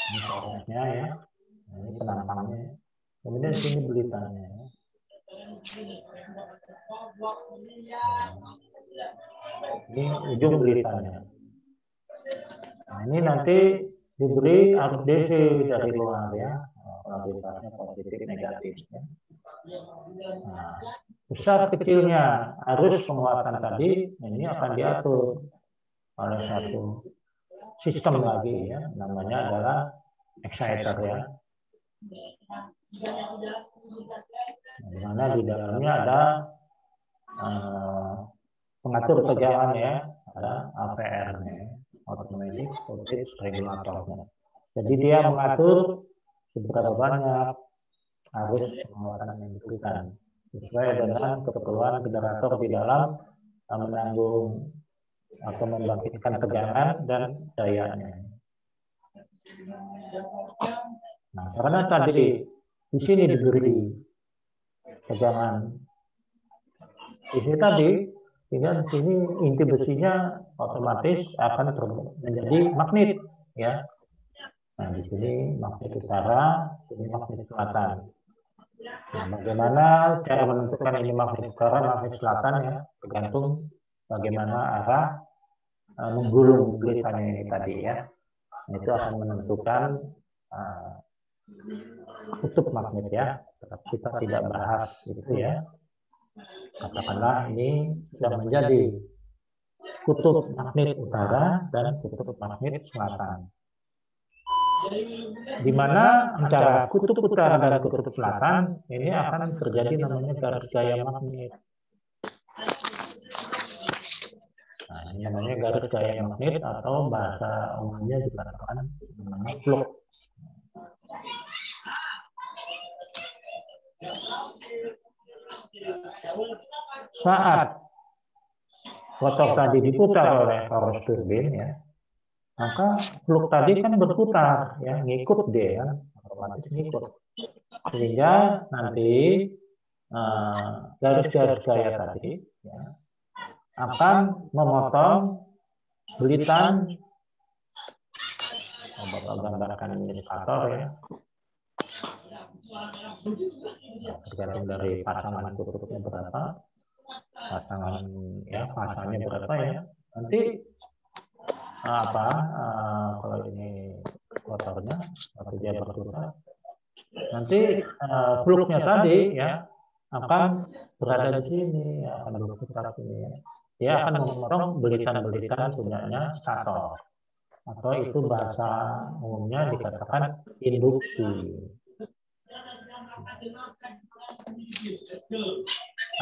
ini torosnya ya, ini penampangnya, kemudian sini belitannya. Ini ujung belitannya. Nah, ini nanti diberi arus DC dari luar ya, kualitasnya positif negatif. Ya. Nah, besar kecilnya arus penguatan tadi ini akan diatur oleh satu sistem lagi ya, namanya adalah exciter ya. Di mana di dalamnya ada pengatur tegangan ya, ada APR-nya, automatic voltage regulator-nya. Jadi dia mengatur seberapa banyak arus penguatan yang diberikan sesuai dengan keperluan generator di dalam menanggung atau membangkitkan tegangan dan dayanya. Nah, karena tadi di sini diberi tegangan ini tadi, sehingga di sini inti besinya otomatis akan menjadi magnet, ya. Nah, di sini magnet utara, ini magnet selatan. Nah, bagaimana cara menentukan ini magnet utara, magnet selatan ya, tergantung bagaimana arah menggulung belitannya ini tadi ya. Nah, itu akan menentukan kutub magnet ya. Tetapi kita tidak bahas itu ya. Katakanlah ini sudah menjadi kutub magnet utara dan kutub magnet selatan. Di mana antara kutub utara dan kutub selatan ini akan terjadi namanya garis gaya magnet. Nah, ini namanya garis gaya magnet atau bahasa umumnya dikatakan namanya flux. Saat rotor tadi diputar oleh torus turbin ya, maka flux tadi kan berputar ya, ngikut dia kan, otomatis ngikut. Sehingga nanti garis-garis gaya tadi ya, akan memotong belitan, Bapak gambarkan indikator ya, tergantung dari pasangan kutubnya berapa, pasangan ya pasangnya berapa ya. Nanti kalau ini rotornya atau dia berputar, nanti fluxnya tadi ya akan berada di sini, akan berputar sini ya. Dia akan memotong belitan-belitan punyanya stator, atau itu bahasa umumnya dikatakan induksi.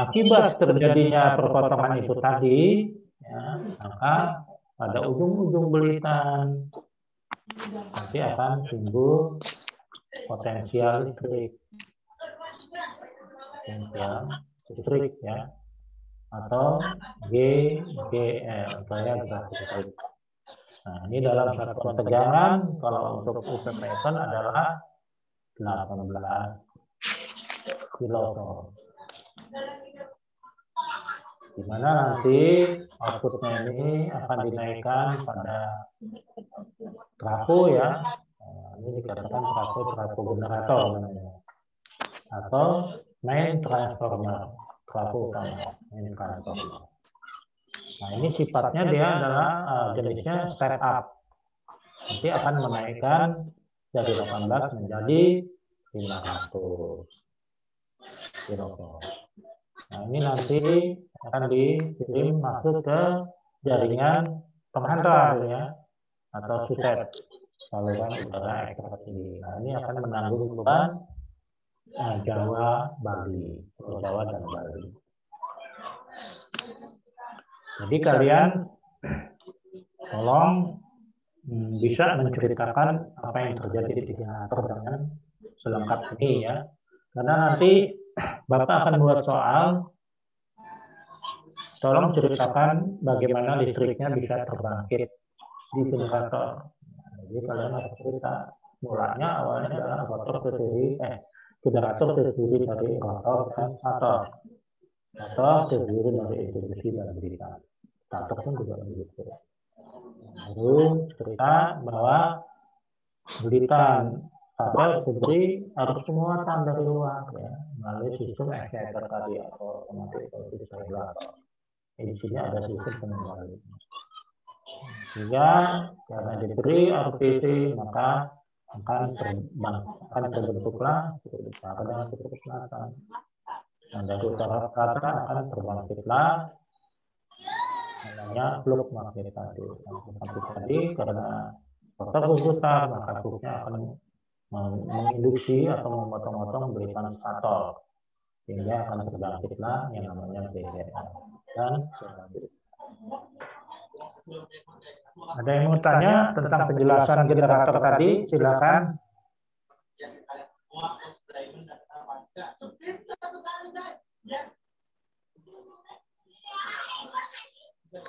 Akibat terjadinya perpotongan itu tadi, ya, maka pada ujung-ujung belitan nanti akan timbul potensial listrik, ya, atau GGL, gaya gerak listrik. Nah, ini dalam satuan tegangan kalau untuk UPPN adalah 18 kilovolt. Di mana nanti outputnya ini akan dinaikkan pada trafo ya. Nah, ini dikatakan trafo generator namanya, atau main transformer, trafo utama, main transformer. Nah, ini sifatnya dia adalah jenisnya step up. Nanti akan menaikkan dari 18 menjadi 500 kilovolt. Nah, ini nanti akan dikirim masuk ke jaringan penghantar ya, atau sutet saluran udara ekstrak tinggi. Nah, ini akan menanggung beban Jawa, Bali, Pulau Jawa dan Bali. Jadi kalian tolong bisa menceritakan apa yang terjadi di generator dengan selengkap ini ya. Karena nanti Bapak akan buat soal, tolong ceritakan bagaimana listriknya bisa terbangkit di generator. Jadi kalian harus cerita, mulanya awalnya adalah generator terdiri dari rotor dan stator. Rotor terdiri dari induksi dan belitan. Stator pun juga begitu. Lalu cerita bahwa belitan stator diberi harus muatan dari luar ya, melalui sistem exciter tadi atau otomatis regulator. Di sini ada sistem pengendali. Sehingga karena diberi RPC maka akan terbentuklah kutub utara dan kutub selatan. Dan dari utara selatan akan terbangkitlah namanya flux magnet tadi. Tadi karena rotor berputar maka fluxnya akan menginduksi atau memotong-motong belitan stator, sehingga akan terbangkitlah yang namanya GGL. Dan selanjutnya ada yang mau tanya tentang penjelasan generator tadi? Silakan.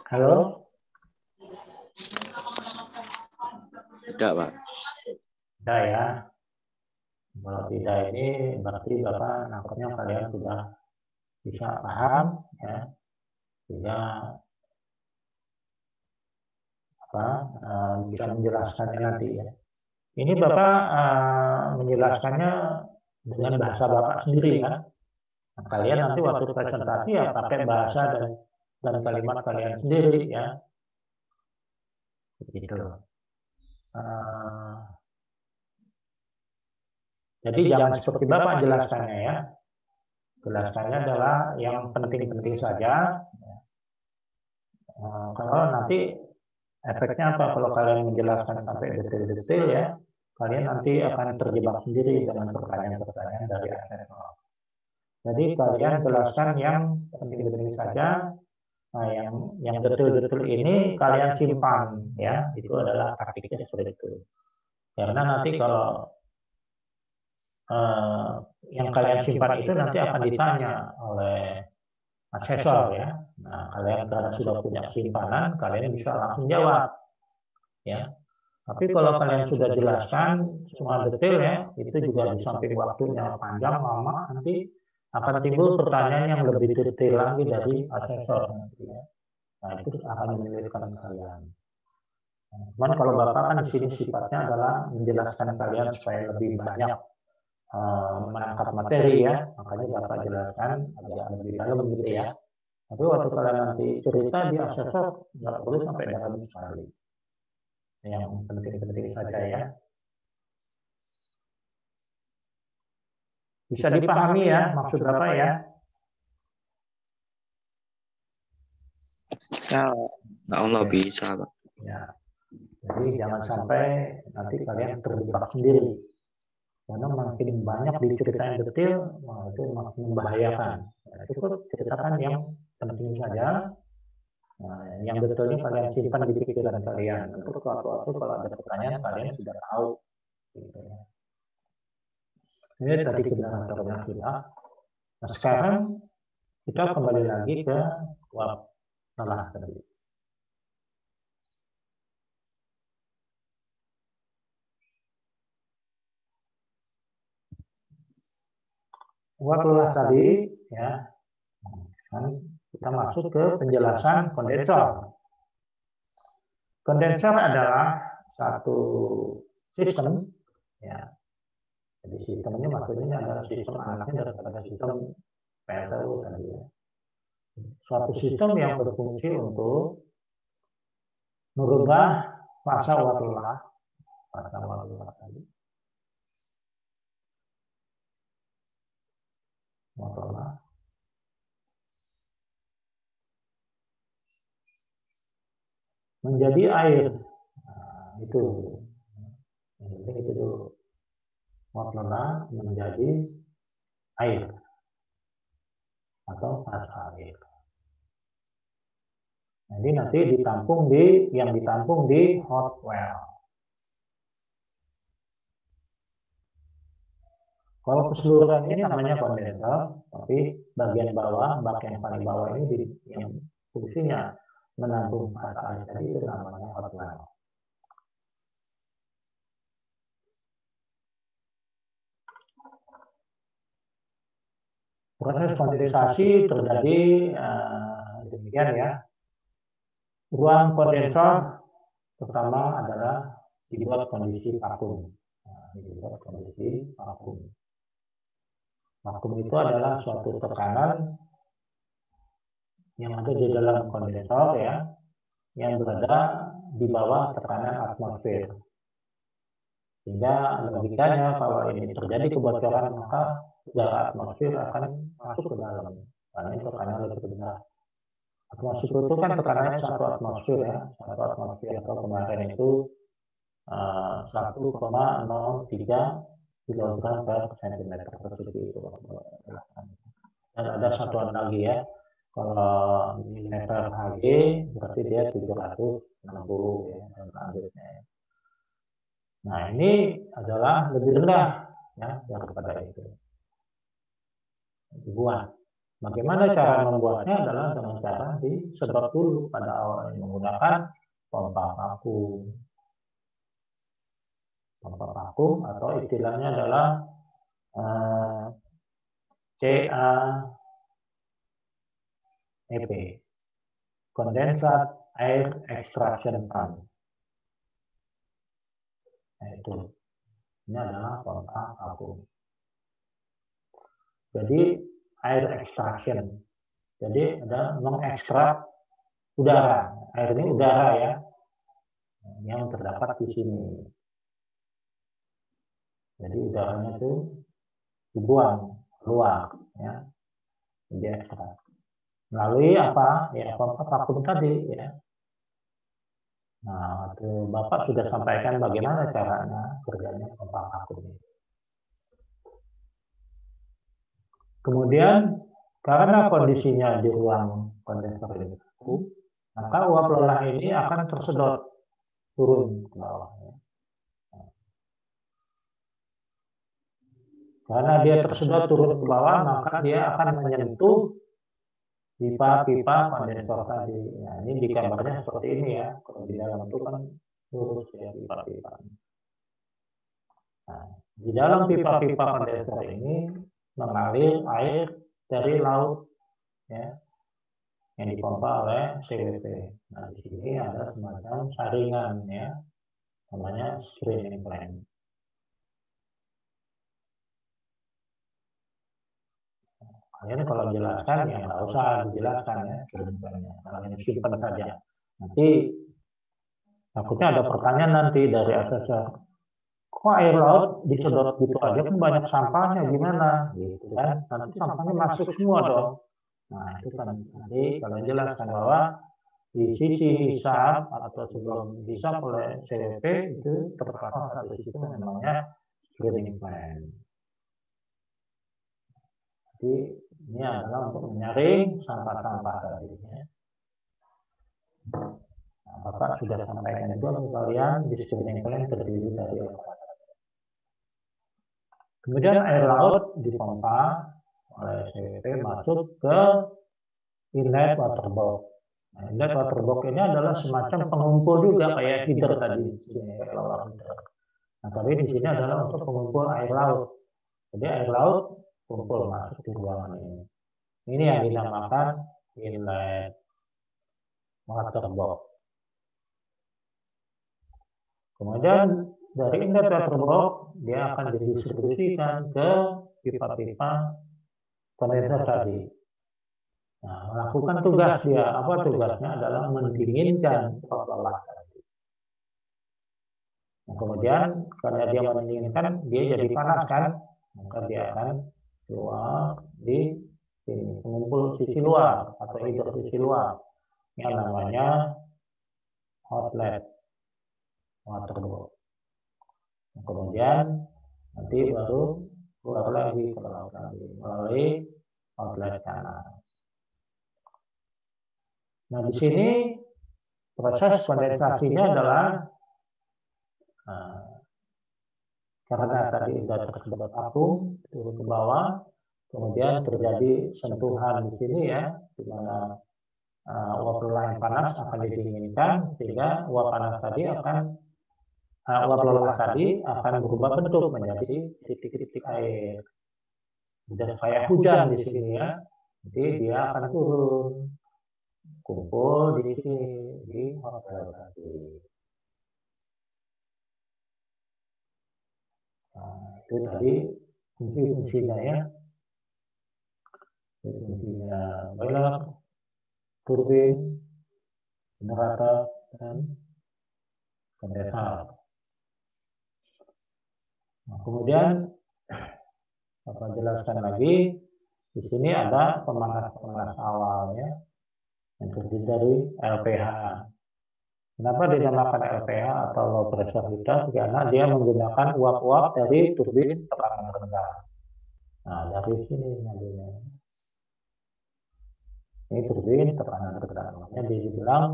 Halo? Tidak, Pak. Tidak ya. Kalau tidak ini berarti Bapak nangkepnya kalian sudah bisa paham ya. Sehingga bisa menjelaskannya nanti ya. Ini Bapak menjelaskannya dengan bahasa Bapak sendiri ya. Nah, kalian nanti waktu presentasi ya pakai bahasa dan kalimat kalian sendiri ya. Begitu. Jadi jangan seperti Bapak jelaskannya ya. Jelaskannya adalah yang penting-penting saja. Kalau nanti efeknya apa kalau kalian menjelaskan sampai detail-detail ya, kalian nanti akan terjebak sendiri dengan pertanyaan-pertanyaan dari asesor. Jadi kalian jelaskan yang penting-penting saja. Nah, yang detail-detail ini kalian simpan ya. Itu adalah praktiknya seperti itu. Karena nanti kalau yang kalian simpan itu nanti akan ditanya oleh asesor ya. Nah, kalian karena sudah punya simpanan, kalian bisa langsung jawab ya. Tapi kalau kalian sudah jelaskan semua detail ya, itu juga di samping waktunya panjang lama nanti akan timbul pertanyaan yang lebih detail lagi dari asesor nanti ya. Nah, itu akan menyulitkan kalian. Cuman kalau Bapak kan di sini sifatnya adalah menjelaskan kalian supaya lebih banyak menangkap materi ya, makanya Bapak jelaskan agak lebih dalam gitu ya. Tapi waktu kalian nanti cerita di asesor nggak perlu sampai dalam sekali. Yang penting-penting saja ya. Bisa dipahami ya maksud Bapak ya? Ya, Allah bisa, Pak. Ya. Jadi jangan sampai nanti kalian terjebak sendiri. Karena makin banyak diceritain detail, itu makin membahayakan. Nah, cukup ceritakan yang penting saja. Nah, yang detailnya kalian simpan di pikiran kalian. Untuk waktu-waktu kalau ada pertanyaan kalian sudah tahu. Gitu ya. Ini tadi generatornya sudah. Nah sekarang kita kembali lagi ke uap lelah tadi. Uap lelah tadi ya. Dan kita masuk ke penjelasan kondensor. Kondensor adalah satu sistem ya. Jadi sistemnya maksudnya adalah sistem anaknya daripada sistem PLTU tadi ya. Suatu sistem yang berfungsi untuk merubah fase uap lelah tadi. Uap lelah menjadi air. Nah, itu dulu. Uap lelah menjadi air atau fase air. Jadi nanti ditampung di hot well. Kalau keseluruhan ini namanya kondensor, tapi bagian bawah, bak yang paling bawah ini yang fungsinya menampung fase air tadi itu namanya hot well. Proses kondensasi terjadi demikian ya. Ruang kondensor pertama adalah dibuat kondisi vakum. Dibuat kondisi vakum. Vakum itu adalah suatu tekanan yang ada di dalam kondensor ya, yang berada di bawah tekanan atmosfer. Sehingga logikanya kalau ini terjadi kebocoran maka udara atmosfer akan masuk ke dalam karena itu tekanan lebih rendah. Atmosfer itu kan tekanannya 1 atmosfer ya, 1 atmosfer atau kemarin itu 1,03 kilogram per sentimeter persegi itu. Dan ada satuan lagi ya, kalau milimeter Hg berarti dia 760 ya, dan selanjutnya. Nah ini adalah lebih rendah ya daripada itu. Dibuat. Bagaimana cara membuatnya adalah dengan cara disedot dulu pada awalnya menggunakan pompa vakum. Pompa vakum atau istilahnya adalah CAEP, Condensed Air Extraction Pump. Nah, itu Ini adalah pompa vakum. Jadi air extraction. Jadi ada mengekstrak udara. Air ini udara ya, yang terdapat di sini. Jadi udaranya itu dibuang keluar, ya, diekstrak. Melalui apa? Ya pompa vakum tadi ya. Nah, waktu Bapak sudah sampaikan bagaimana caranya kerjanya pompa vakum ini. Kemudian karena kondisinya di ruang kondensor ini vakum, maka uap lelah ini akan tersedot turun ke bawah. Karena dia tersedot turun ke bawah, maka dia akan menyentuh pipa-pipa kondensor tadi. Nah, ini di gambarnya seperti ini ya. Kalau di dalam itu kan lurus ya pipa-pipa. Nah, di dalam pipa-pipa kondensor ini mengalir air dari laut ya, yang dipompa oleh CWP. Nah, di sini ada semacam saringan ya, namanya screening plant. Kalian kalau jelaskan ya nggak usah dijelaskan ya, screening plant-nya. Kalian simpan saja. Nanti takutnya ada pertanyaan nanti dari asesor. Kok air laut disedot gitu aja kan banyak sampahnya gimana? Gitu kan? Nanti sampahnya masuk semua dong. Nah, itu kan nanti kalian jelaskan bahwa di sisi hisap atau sebelum hisap oleh CWP itu terpasang satu sistem namanya screening plan. Jadi ini adalah untuk menyaring sampah-sampah tadi. Nah, Bapak sudah sampaikan juga ke kalian di screening plan terdiri dari apa. Kemudian air laut dipompa oleh CWP masuk ke inlet water box. Nah, inlet water box ini adalah semacam pengumpul juga kayak feeder tadi, kayak lower feeder. Nah, tapi di sini adalah untuk pengumpul air laut. Jadi air laut kumpul masuk di ruangan ini. Ini yang dinamakan inlet water box. Kemudian dari inlet water box dia akan didistribusikan ke pipa-pipa kondensor tadi. Nah, melakukan tugas dia, apa tugasnya adalah mendinginkan uap lelah tadi. Nah, kemudian karena dia mendinginkan, dia jadi panas kan, maka dia akan keluar di sini, pengumpul sisi luar atau hidro sisi luar, yang namanya outlet water box. Nah, kemudian nanti baru keluar lagi ke laut lagi melalui outlet kanan. Nah, di sini proses kondensasinya adalah karena tadi sudah tersedot vakum turun ke bawah, kemudian terjadi sentuhan di sini ya, di mana uap lelah yang panas akan didinginkan sehingga uap panas tadi akan uap lelah tadi akan berubah bentuk menjadi titik-titik air. Sudah kayak hujan di sini ya, jadi dia akan turun kumpul di sini di hotel tadi. Nah, itu tadi fungsi-fungsinya ya. Fungsinya boiler, turbin, generator, dan kondensor. Nah, kemudian Bapak jelaskan lagi, di sini ada pemanas-pemanas awalnya yang terdiri dari LPH. Kenapa dinamakan LPH atau low pressure heater? Karena dia menggunakan uap-uap dari turbin tekanan rendah. Nah, dari sini nantinya. Ini turbin tekanan rendah. Makanya dibilang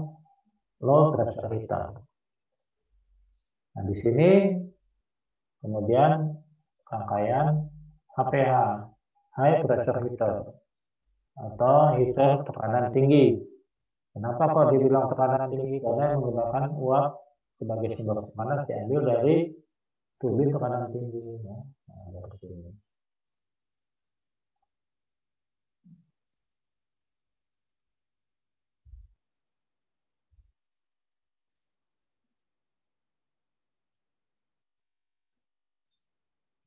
low pressure heater. Nah, di sini kemudian rangkaian HPH, high pressure heater, atau heater tekanan tinggi. Kenapa kok dibilang tekanan tinggi? Karena menggunakan uap sebagai sumber panas diambil dari turbin tekanan tinggi. Nah, dari sini.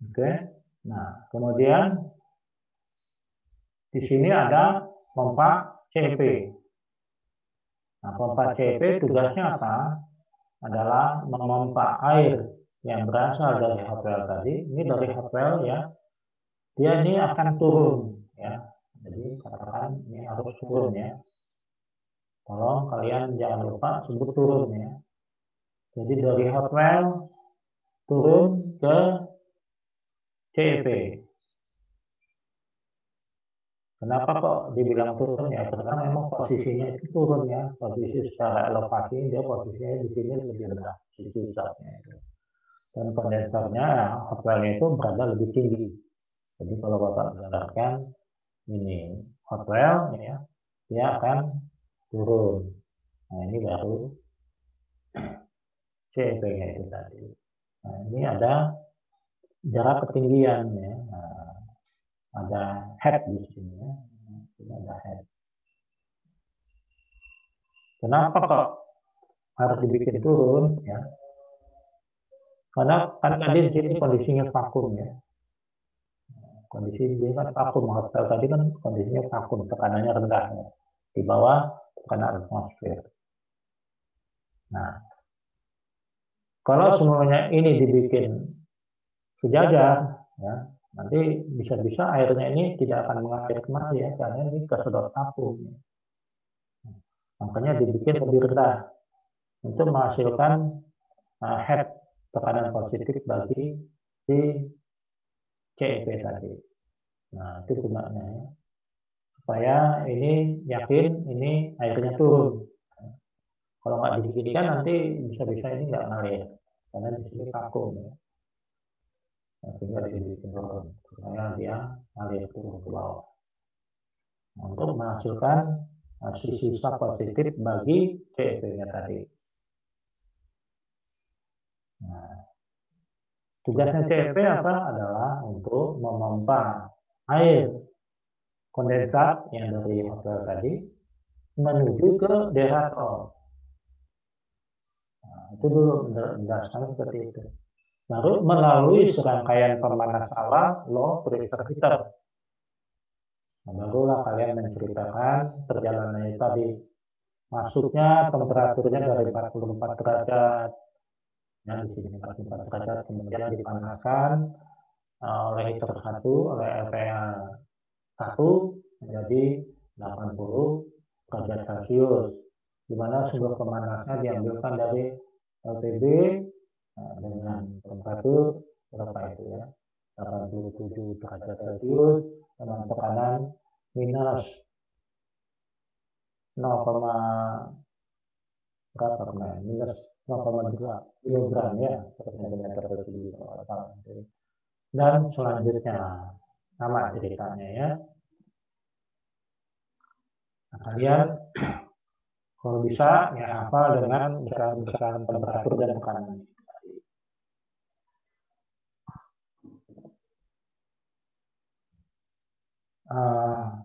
Oke. Nah, kemudian di sini ada pompa CP. Nah, pompa CP tugasnya apa? Adalah memompa air yang berasal dari hot well tadi. Ini dari hot well ya. Dia ini akan turun ya. Jadi katakan ini harus turun ya. Tolong kalian jangan lupa sebut turun ya. Jadi dari hot well turun ke CEP. Kenapa kok dibilang turun ya? Karena memang posisinya itu turun ya. Posisi secara elevasi dia posisinya di sini lebih rendah, sisi pusatnya itu. Dan kondensernya hot well-nya itu berada lebih tinggi. Jadi kalau Bapak gambarkan ini hot well ya, dia akan turun. Nah, ini baru CEP-nya itu tadi. Nah, ini ada jarak ketinggian ya. Nah, ada head di sini ya. Ini ada head. Kenapa kok harus dibikin turun ya? Karena kan tadi di sini kondisinya vakum ya. Kondisi dia kan vakum, hotel tadi kan kondisinya vakum, tekanannya rendah ya. Di bawah tekanan atmosfer. Nah, kalau semuanya ini dibikin sejajar ya, nanti bisa-bisa airnya ini tidak akan mengalir kemari ya, karena ini kesedot vakum. Ya. Makanya dibikin lebih rendah untuk menghasilkan head tekanan positif bagi si CEP tadi. Nah, itu gunanya ya. Supaya ini yakin ini airnya turun. Kalau nggak dibikinikan nanti bisa-bisa ini nggak ngalir. Karena di sini vakum ya. Nah, sehingga dibikin turun. Supaya dia ngalir turun ke bawah. Untuk menghasilkan sisa positif bagi CEP-nya tadi. Nah, tugasnya CEP apa? Adalah untuk memompa air kondensat yang dari hotel tadi menuju ke derator. Nah, itu dulu menjelaskan seperti itu. Baru melalui serangkaian pemanas awal low pressure heater. Nah, barulah kalian menceritakan perjalanannya tadi. Masuknya temperaturnya dari 44 derajat. Ya, di sini 44 derajat kemudian dipanaskan oleh heater 1 oleh LPA 1 menjadi 80 derajat Celcius, di mana sumber pemanasnya diambilkan dari LPB dengan temperatur berapa itu ya, 87 derajat Celcius dengan tekanan minus 0, berapa kemarin? Minus 0,2 kilogram ya per sentimeter persegi. Dan selanjutnya sama ceritanya ya. Nah, kalian kalau bisa ya hafal dengan besaran temperatur dan tekanan.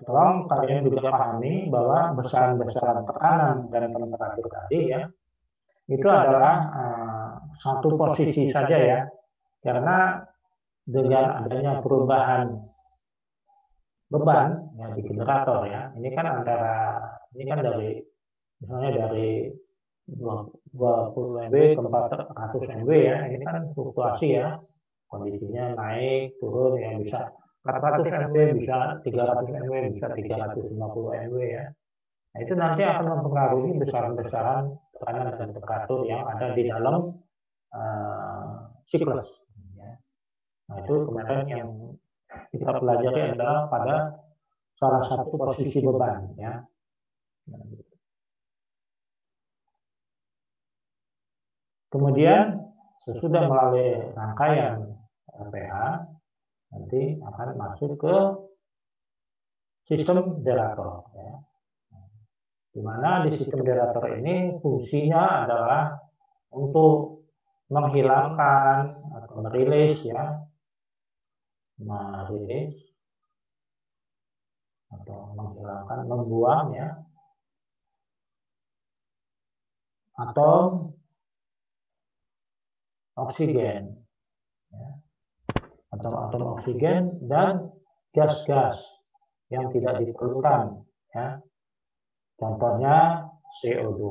Tolong kalian juga pahami bahwa besaran-besaran tekanan dan temperatur tadi ya itu adalah satu posisi saja ya, karena dengan adanya perubahan beban ya di generator ya, ini kan dari misalnya dari 20 MW ke 400 MW ya, ini kan fluktuasi ya, kondisinya naik turun yang bisa 400 MW, bisa 300 MW, bisa 350 MW ya. Nah, itu nanti akan mempengaruhi besaran-besaran tekanan dan temperatur yang ada di dalam siklus. Ya. Nah, itu kemarin yang kita pelajari adalah pada salah satu posisi beban. Ya. Kemudian sesudah melalui rangkaian LPH, nanti akan masuk ke sistem derator. Ya. Di mana di sistem derator ini fungsinya adalah untuk menghilangkan atau merilis ya, atau menghilangkan, membuang ya atom oksigen ya. atom-atom oksigen dan gas-gas yang tidak diperlukan, ya. Contohnya CO2.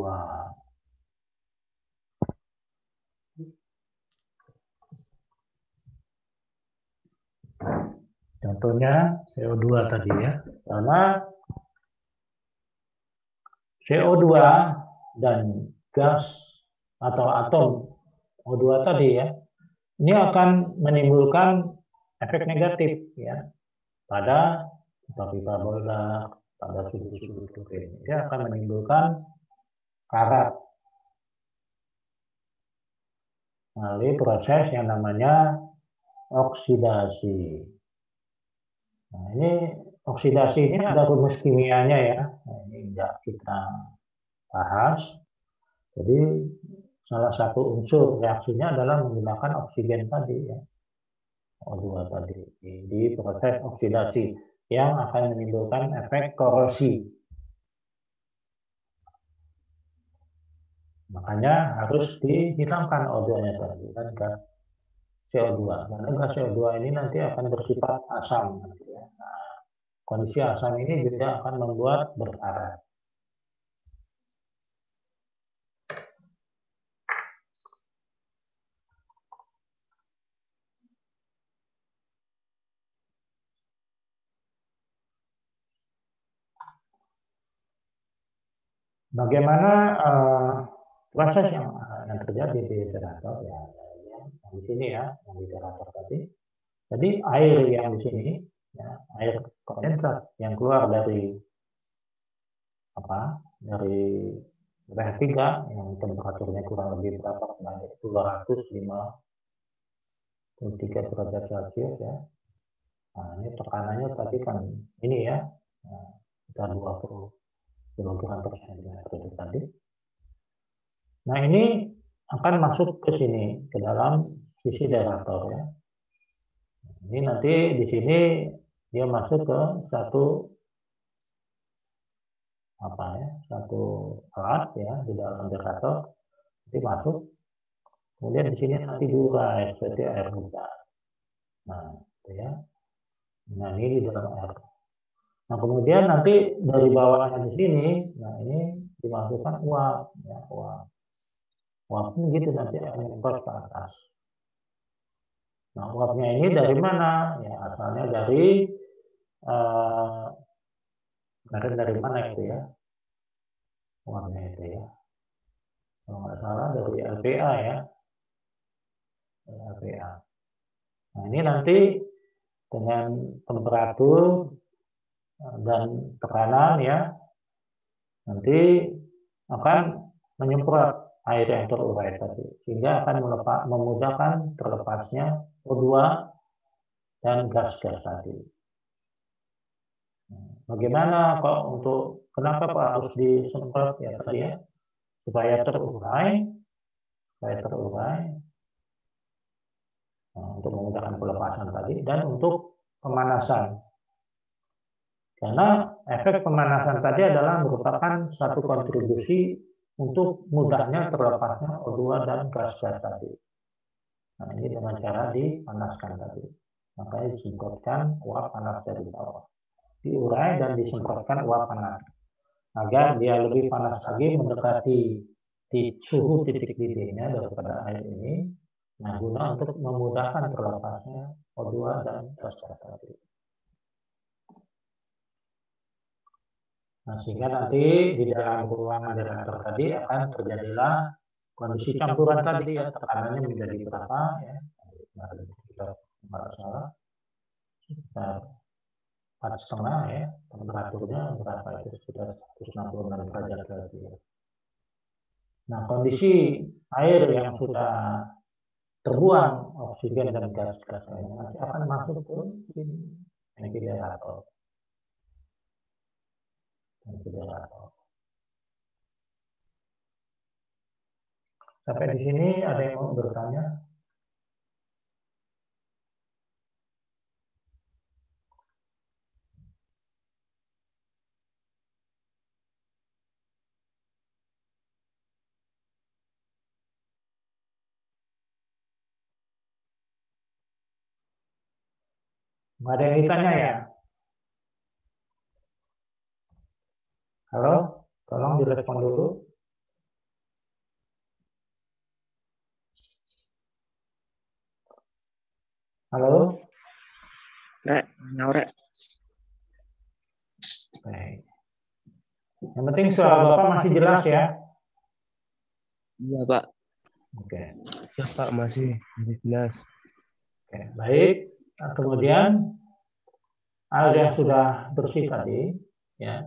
Contohnya CO2 tadi, ya. Karena CO2 dan gas atau atom O2 tadi, ya, ini akan menimbulkan efek negatif, ya, pada pipa boiler, pada suhu-suhu turbin. Dia akan menimbulkan karat melalui proses yang namanya oksidasi. Nah, ini oksidasi ini ada rumus kimianya, ya. Nah, ini tidak kita bahas. Jadi salah satu unsur reaksinya adalah menggunakan oksigen tadi, ya, O2 tadi di proses oksidasi yang akan menimbulkan efek korosi. Makanya harus dihilangkan O2-nya tadi, kan, gas CO2. Karena gas CO2 ini nanti akan bersifat asam. Ya. Nah, kondisi asam ini juga akan membuat berkarat. Bagaimana proses yang terjadi di generator, ya, yang di sini, ya, yang di generator tadi. Jadi air yang di sini, ya, air kondensat yang keluar dari dari BH3 yang temperaturnya kurang lebih berapa, sebanyak 253 derajat Celcius, ya. Nah, ini tekanannya tadi kan ini, ya, sekitar 20 kilogram per sentimeter tadi. Nah, ini akan masuk ke sini, ke dalam sisi derator, ya. Ini nanti di sini dia masuk ke satu satu alat, ya, di dalam derator. Nanti masuk, kemudian di sini nanti diurai seperti air hujan. Nah, itu, ya. Nah, ini di dalam air. Nah, kemudian nanti dari bawahnya di sini, nah, ini dimasukkan uap, ya, uap. Uap ini gitu nanti akan nyemprot ke atas. Nah, uapnya ini dari mana? Ya, asalnya dari dari mana itu, ya? Uapnya itu, ya. Kalau nggak salah dari LPA, ya. LPA. Nah, ini nanti dengan temperatur dan tekanan, ya, nanti akan menyemprot air yang terurai tadi, sehingga akan memudahkan terlepasnya O2 dan gas-gas tadi. Bagaimana kok kenapa Pak harus disemprot, ya, tadi, ya, supaya terurai, nah, untuk memudahkan pelepasan tadi, dan untuk pemanasan. Karena efek pemanasan tadi adalah merupakan satu kontribusi untuk mudahnya terlepasnya O2 dan gas-gas tadi. Nah, ini dengan cara dipanaskan tadi. Makanya disemprotkan uap panas dari bawah. Diurai dan disemprotkan uap panas. Agar dia lebih panas lagi mendekati di suhu titik didihnya daripada air ini. Nah, guna untuk memudahkan terlepasnya O2 dan gas-gas tadi. Nah, sehingga nanti di dalam ruangan generator tadi akan terjadilah kondisi campuran tadi, ya, tekanannya menjadi berapa, ya, kita nggak salah sekitar 4,5, ya, temperaturnya berapa itu sekitar 166 derajat Celcius. Nah, kondisi air yang sudah terbuang oksigen dan gas-gas lainnya nanti akan masuk ke sini, generator. Sampai di sini ada yang mau bertanya? Nggak ada yang ditanya ya? Halo, tolong direspon dulu. Halo? Rek, nyawa Baik. Yang penting suara Bapak masih jelas ya? Iya, Pak. Oke. Ya Pak, masih jelas. Oke, baik. Nah, kemudian air yang sudah bersih tadi, ya.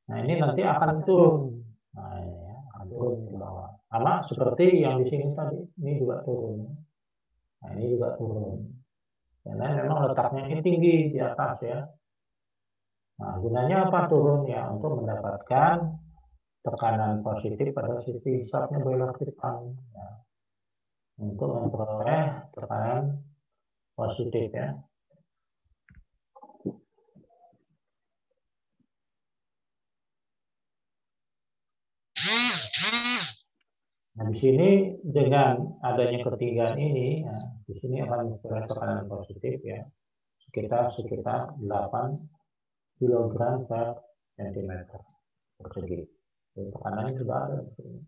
Nah ini nanti akan turun. Nah ini ya, akan turun ke bawah. Sama seperti yang di sini tadi, ini juga turun. Nah ini juga turun. Karena memang letaknya ini tinggi di atas ya. Nah gunanya apa turun ya? Untuk mendapatkan tekanan positif pada sisi hisapnya boiler kita. Ya. Untuk memperoleh tekanan positif ya. Nah, di sini dengan adanya ketinggian ini, nah, di sini akan memperoleh tekanan positif ya, sekitar 8 kilogram per sentimeter persegi. Jadi tekanannya sudah ada di sini.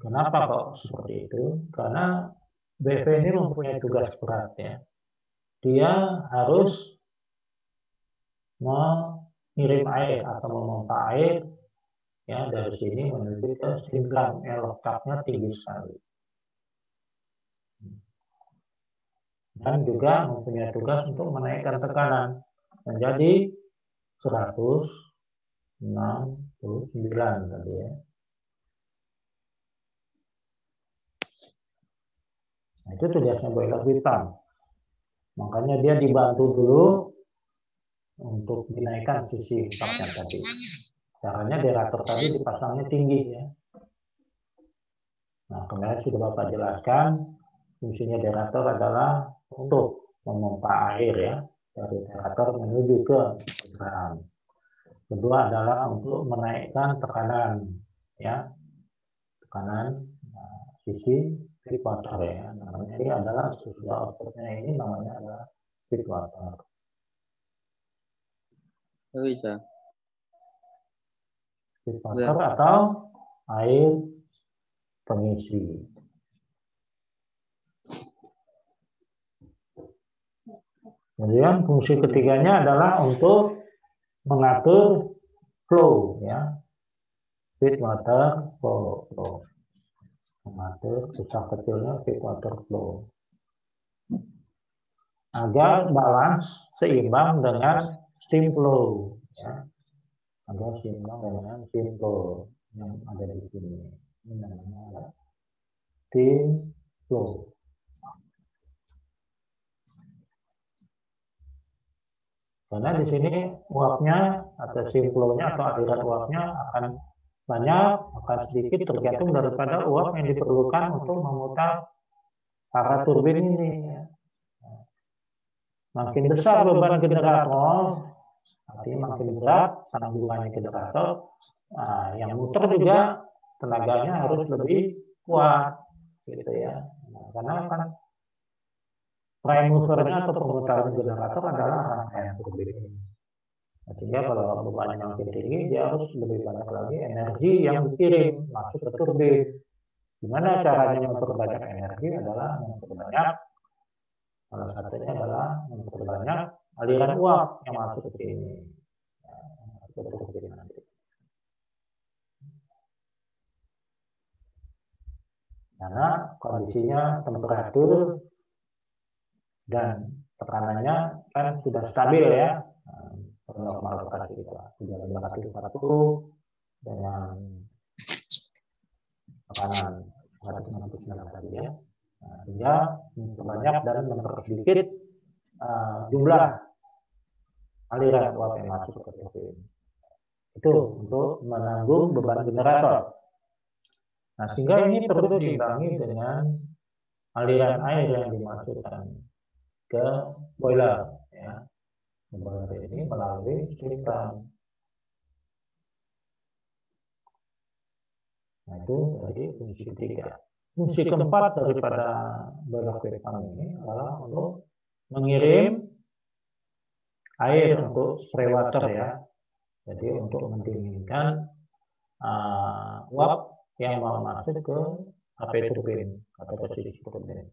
Kenapa kok seperti itu? Karena BV ini mempunyai tugas berat ya. Dia harus mengirim air atau memompa air ya dari sini menuju ke singkang yang letaknya tinggi sekali. Dan juga mempunyai tugas untuk menaikkan tekanan menjadi 169 tadi ya. Nah, itu tugasnya boiler hitam. Makanya dia dibantu dulu untuk dinaikkan sisi hisapnya tadi. Caranya derator tadi dipasangnya tinggi ya. Nah, kemarin sudah Bapak jelaskan fungsinya derator adalah untuk memompa air ya dari derator menuju ke keran. Kedua adalah untuk menaikkan tekanan ya, tekanan sisi feed water ya. Namanya ini adalah sesudah outputnya ini namanya adalah feed water. Bisa. Feed water atau air pengisi. Kemudian fungsi ketiganya adalah untuk mengatur flow ya, feed water flow. Mengatur besar kecilnya feed water flow agar balance seimbang dengan steam flow ya, agar seimbang dengan steam flow yang ada di sini. Ini namanya steam flow. Karena di sini uapnya atau steam flow-nya atau aliran uapnya akan banyak, akan sedikit tergantung daripada uap yang diperlukan untuk memutar para turbin ini. Makin besar beban generator, artinya makin berat sambungannya generator, yang muter juga tenaganya harus lebih kuat, gitu ya. Nah, karena kan prime movernya atau pemutaran generator adalah rangkaian turbin. Sehingga kalau bebannya makin tinggi, dia harus lebih banyak lagi energi yang dikirim masuk ke turbin. Gimana caranya memperbanyak energi adalah memperbanyak, salah satunya adalah memperbanyak aliran uap yang masuk ke sini. Ke turbin nanti. Karena kondisinya temperatur dan tekanannya kan sudah stabil ya. Normal operasi kita sudah 540 dengan tekanan 169 tadi ya. Nah, sehingga memperbanyak dan mempersedikit jumlah aliran uap yang masuk ke turbin. Itu untuk menanggung beban generator. Nah, sehingga ini perlu diimbangi dengan aliran air yang dimasukkan ke boiler ya. Boiler ini melalui steam pump. Nah, itu tadi fungsi ketiga. Fungsi keempat daripada boiler pump ini adalah untuk mengirim air untuk spray water ya. Jadi untuk mendinginkan uap yang mau masuk ke HP turbin atau ke sisi turbin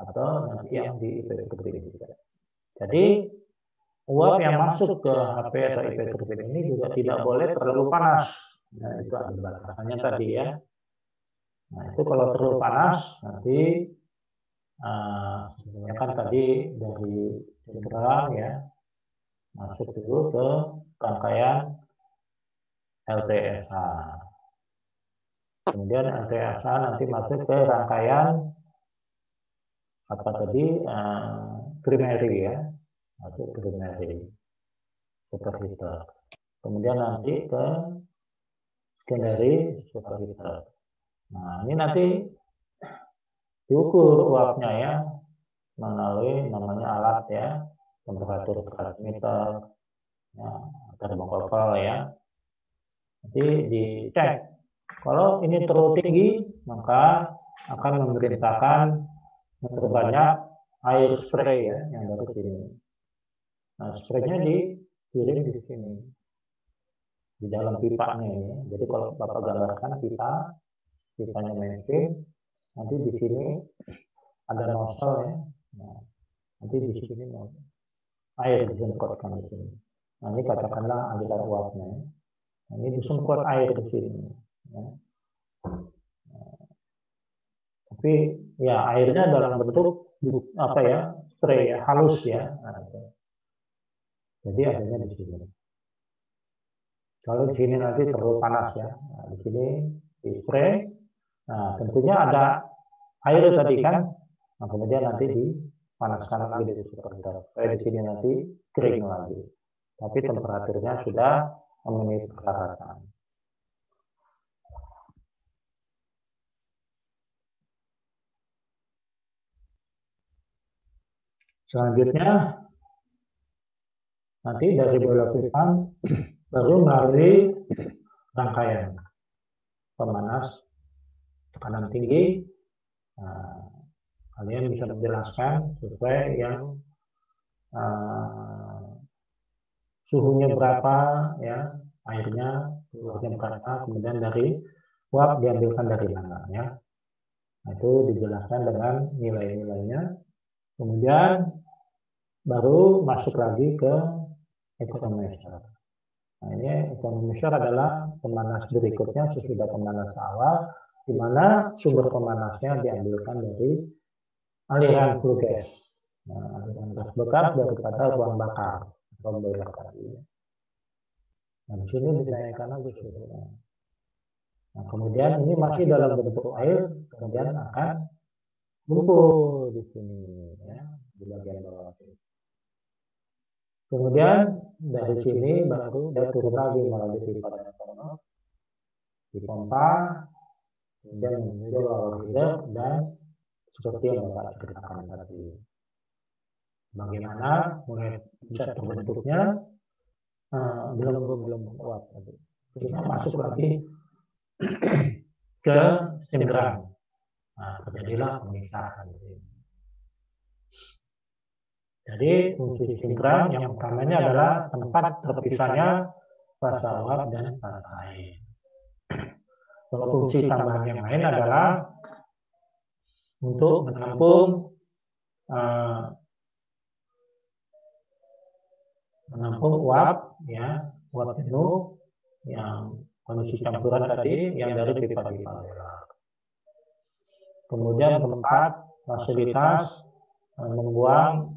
atau nanti yang di IP turbin juga. Jadi uap yang masuk ke HP atau IP turbin ini juga tidak boleh terlalu panas. Nah, itu ada batasannya tadi ya. Nah, itu kalau terlalu panas nanti sebenarnya kan tadi dari cengkeram ya masuk dulu ke rangkaian LTSH. Kemudian LTSH nanti masuk ke rangkaian apa tadi primary ya, masuk ke primary superheater. Kemudian nanti ke secondary superheater. Nah, ini nanti diukur uapnya ya melalui namanya alat ya, temperatur transmitter, ya, termokopel ya. Nanti dicek. Kalau ini terlalu tinggi, maka akan memerintahkan memperbanyak air spray ya yang dari sini. Nah, spraynya dikirim di sini, di dalam pipanya ini. Jadi kalau Bapak gambarkan pipanya mainstream, nanti di sini ada nozzle ya. Nah, nanti di sini air disemprotkan di sini. Nah, ini katakanlah aliran uapnya. Nah, ini disemprot air di sini. Ya. Tapi ya airnya dalam bentuk apa ya, spray ya, halus ya. Nah, jadi adanya di sini. Kalau di sini nanti terlalu panas ya. Nah, di sini di spray. Nah, tentunya ada air tadi kan. Nah, kemudian nanti dipanaskan lagi di superheater. Supaya di sini nanti kering lagi. Tapi temperaturnya sudah memenuhi persyaratan. Selanjutnya nanti dari boiler pipa baru melalui rangkaian pemanas tekanan tinggi. Nah, kalian bisa menjelaskan sesuai yang suhunya berapa ya, airnya keluarnya berapa, kemudian dari uap diambilkan dari mana ya. Nah, itu dijelaskan dengan nilai-nilainya. Kemudian baru masuk lagi ke economizer. Nah, ini economizer adalah pemanas berikutnya sesudah pemanas awal, di mana sumber pemanasnya diambilkan dari aliran flue gas. Nah, aliran gas bekas daripada ruang bakar atau boiler tadi. Nah, di sini dinaikkan lagi suhunya. Nah, kemudian ini masih dalam bentuk air, kemudian akan kumpul di sini ya, di bagian bawah. Kemudian dari sini baru dia turun lagi melalui pipa dan pompa, dipompa, kemudian menuju lower header dan seperti yang Bapak ceritakan tadi. Bagaimana mulai bisa terbentuknya belum kuat tadi. Kita masuk lagi ke steam drum. Nah, terjadilah pemisahan. Jadi fungsi steam drum yang utamanya adalah tempat terpisahnya fase uap dan fase air. Kalau fungsi tambahan yang lain adalah untuk menampung uap ya, uap jenuh yang kondisi campuran tadi yang dari pipa-pipa. Kemudian tempat fasilitas membuang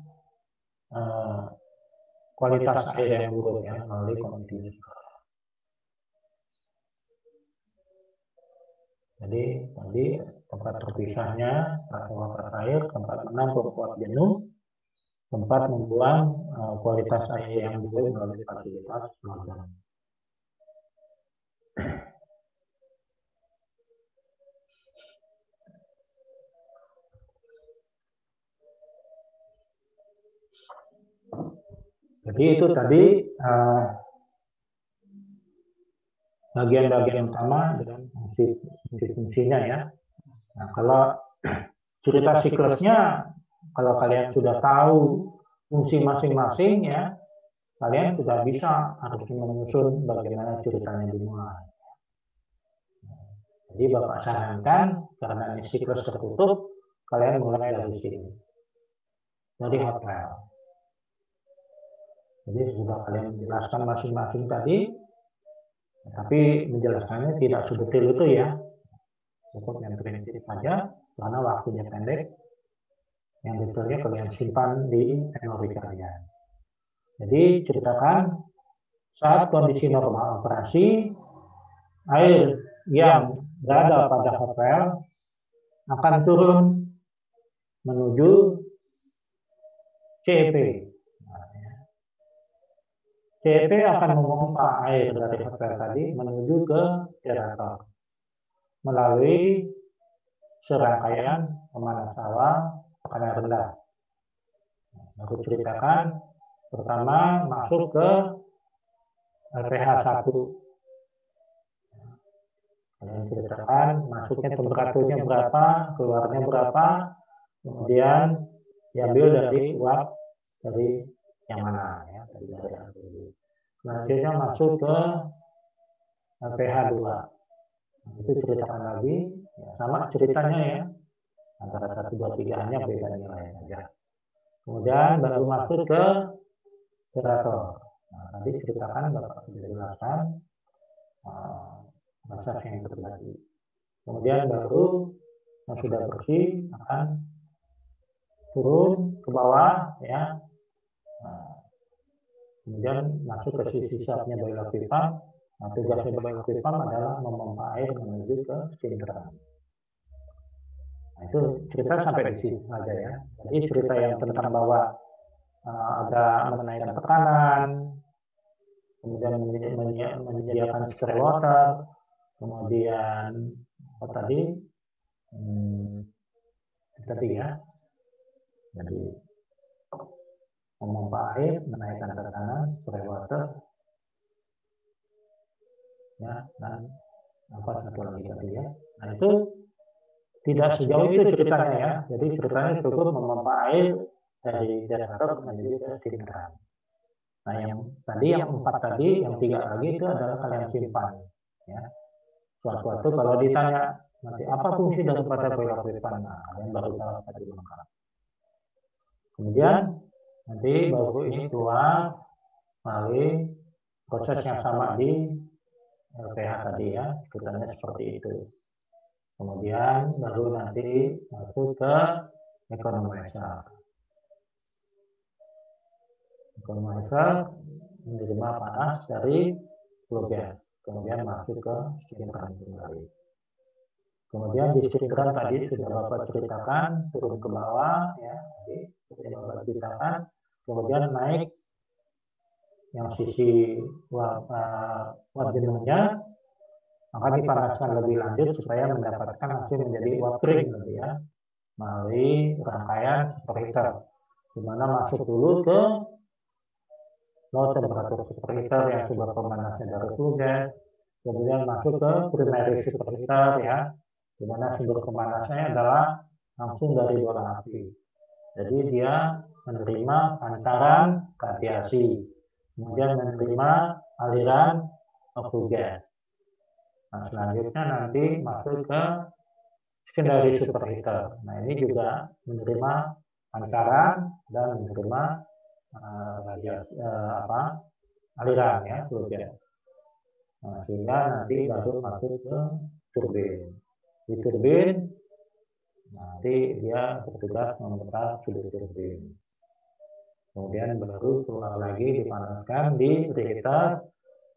kualitas air yang buruk ya melalui continuous. Jadi tadi tempat terpisahnya uap air, tempat menampung uap jenuh, tempat membuang kualitas air yang buruk melalui fasilitas magang. Jadi itu tadi bagian-bagian utama dengan fungsi-fungsinya ya. Nah, kalau cerita siklusnya kalau kalian sudah tahu fungsi masing-masing ya, kalian sudah bisa harus menyusun bagaimana ceritanya dimulai. Jadi Bapak sarankan karena ini siklus tertutup, kalian mulai dari sini, dari hotel. Jadi sudah kalian jelaskan masing-masing tadi, tapi menjelaskannya tidak sedetail itu ya, cukup yang prinsip saja karena waktunya pendek. Yang detailnya kalian simpan di memori kalian. Jadi ceritakan saat kondisi normal operasi, air yang berada pada hotel akan turun menuju CEP. CEP akan memompa air dari hotel tadi menuju ke generator melalui serangkaian pemanas awal tekanan rendah. Aku ceritakan pertama masuk ke pH 1. Kalian ceritakan masuknya temperaturnya berapa, keluarnya berapa, kemudian diambil dari uap dari yang mana ya, dari selanjutnya masuk ke pH 2. Itu ceritakan lagi, ya, sama ceritanya ya, antara 1, 2, 3 hanya beda nilai saja. Kemudian baru masuk ke generator. Nah, tadi ceritakan Bapak sudah jelaskan proses yang terjadi. Kemudian baru yang sudah bersih akan turun ke bawah ya. Kemudian masuk ke sisi sapnya boiler pipa. Nah, tugasnya boiler pipa adalah memompa air menuju ke steam drum. Nah, itu cerita sampai di sini saja ya. Jadi cerita yang tentang bahwa ada menaikkan tekanan, kemudian menyediakan spray water, kemudian apa tadi? Tadi ya. Jadi memompa air, menaikkan tekanan, spray water, ya, dan apa satu lagi tadi ya. Nah itu tidak sejauh itu ceritanya ya. Jadi ceritanya cukup memompa air dari generator menuju ke steam drum. Nah yang tadi, yang 4 tadi, yang 3 lagi itu adalah kalian simpan. Ya. Suatu-suatu kalau ditanya nanti apa fungsi daripada boiler pipa, nah kalian baru tahu tadi lengkap. Kemudian nanti baru ini keluar melalui proses yang sama di LPH tadi ya, ceritanya seperti itu. Kemudian baru nanti masuk ke economizer. Economizer menerima panas dari flue gas, kemudian masuk ke steam drum kembali. Kemudian di steam drum tadi sudah Bapak ceritakan turun ke bawah ya, sudah Bapak ceritakan, kemudian naik yang sisi uap jenuhnya akan dipanaskan lebih lanjut supaya mendapatkan hasil menjadi uap kering gitu ya, melalui rangkaian superheater, di mana masuk dulu ke low temperatur superheater yang sumber pemanasnya dari flue gas, kemudian masuk ke primary superheater ya, di mana sumber pemanasnya adalah langsung dari bola api. Jadi dia menerima pancaran radiasi, kemudian menerima aliran flue gas. Nah, selanjutnya nanti masuk ke secondary superheater. Nah, ini juga menerima pancaran dan menerima aliran ya, flue gas. Nah, sehingga nanti baru masuk ke turbin. Di turbin nanti dia bertugas memutar sudut turbin. Kemudian baru keluar lagi dipanaskan di reheater,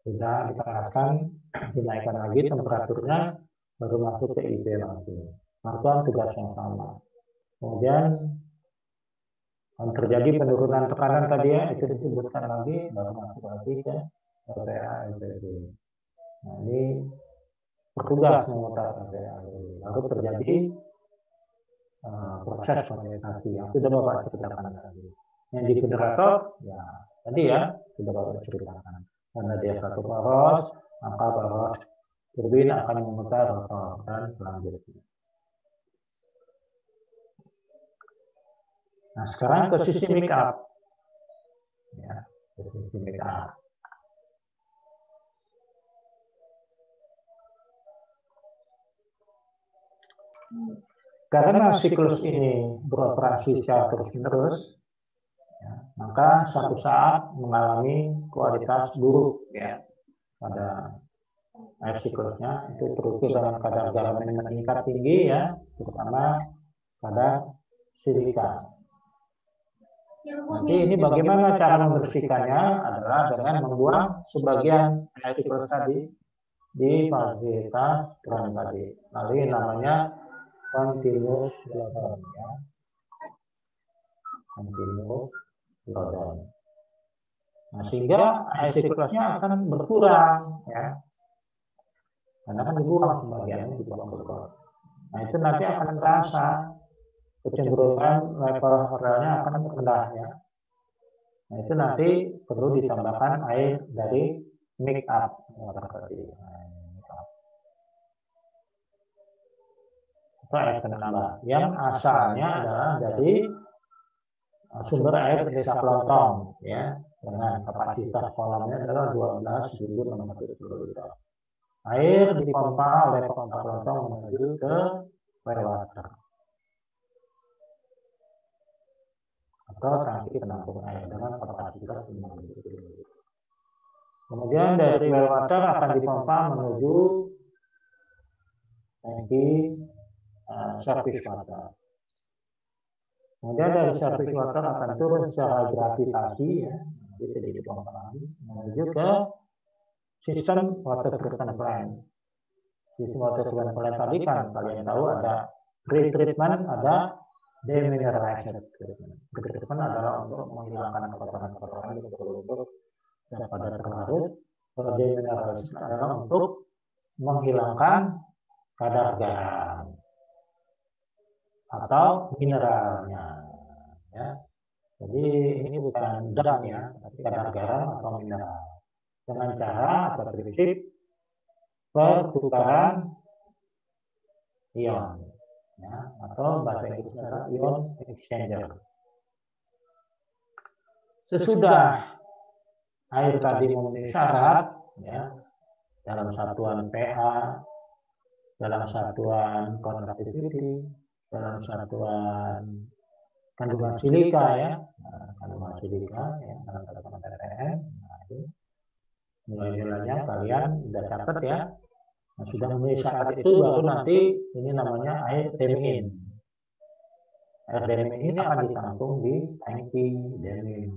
sudah dipanaskan, dinaikkan lagi temperaturnya, baru masuk ke IP langsung. Langsung tugas yang sama. Kemudian terjadi penurunan tekanan tadi ya, itu disebutkan lagi, baru masuk lagi ke RPA LPG. Nah ini bertugas memutar RPA LPG. Lalu terjadi proses kondensasi yang sudah Bapak ceritakan tadi. Yang di generator, ya tadi ya sudah Bapak ceritakan. Karena dia satu poros, maka poros turbin akan memutar rotor dan selanjutnya. Nah, sekarang ke sisi make up. Ya, ke sisi make up. Karena siklus ini beroperasi secara terus-menerus, ya, maka suatu saat mengalami kualitas buruk ya pada air siklusnya, itu terukir dengan kadar garam yang meningkat tinggi ya, terutama kadar silika. Nanti ini bagaimana cara membersihkannya adalah dengan membuang sebagian air siklus tadi di fasilitas keran tadi. Lalu namanya continuous slowdown ya. Continuous slowdown. Nah, sehingga air siklusnya akan berkurang ya. Karena kan dibuang sebagiannya dibuang berkurang. Nah, itu nanti akan terasa kecenderungan level hormonnya akan rendah ya. Nah, itu nanti perlu ditambahkan air dari make up atau air penambah yang asalnya adalah dari sumber air desa Kelontong ya, dengan kapasitas kolamnya adalah 12.600 liter. Air dipompa oleh pompa Kelontong menuju ke well water atau tangki penampung air dengan kapasitas 50 liter. Kemudian dari well water akan dipompa menuju tangki surface water. Kemudian dari surface water akan turun secara gravitasi ya, bisa dipompa lagi menuju ke sistem water treatment plant. Sistem water treatment plant tadi kan kalian tahu ada pre-treatment, ada demineralized treatment. Pre-treatment adalah untuk menghilangkan kotoran-kotoran yang berlubang pada terlarut. Demineralized adalah untuk menghilangkan kadar garam atau mineralnya ya. Jadi ini bukan dam ya, tapi kadar garam atau mineral dengan cara atau prinsip pertukaran ion ya, atau bahasa Inggrisnya ion exchanger. Sesudah air tadi memenuhi syarat ya, dalam satuan pH, dalam satuan conductivity, dalam satuan kandungan silika ya, kandungan silika ya, dalam satuan ppm. Nah, itu nilai-nilainya kalian sudah catat ya. Nah, sudah memenuhi syarat itu baru nanti ini namanya air demin. Air demin ini akan ditampung di tangki demin.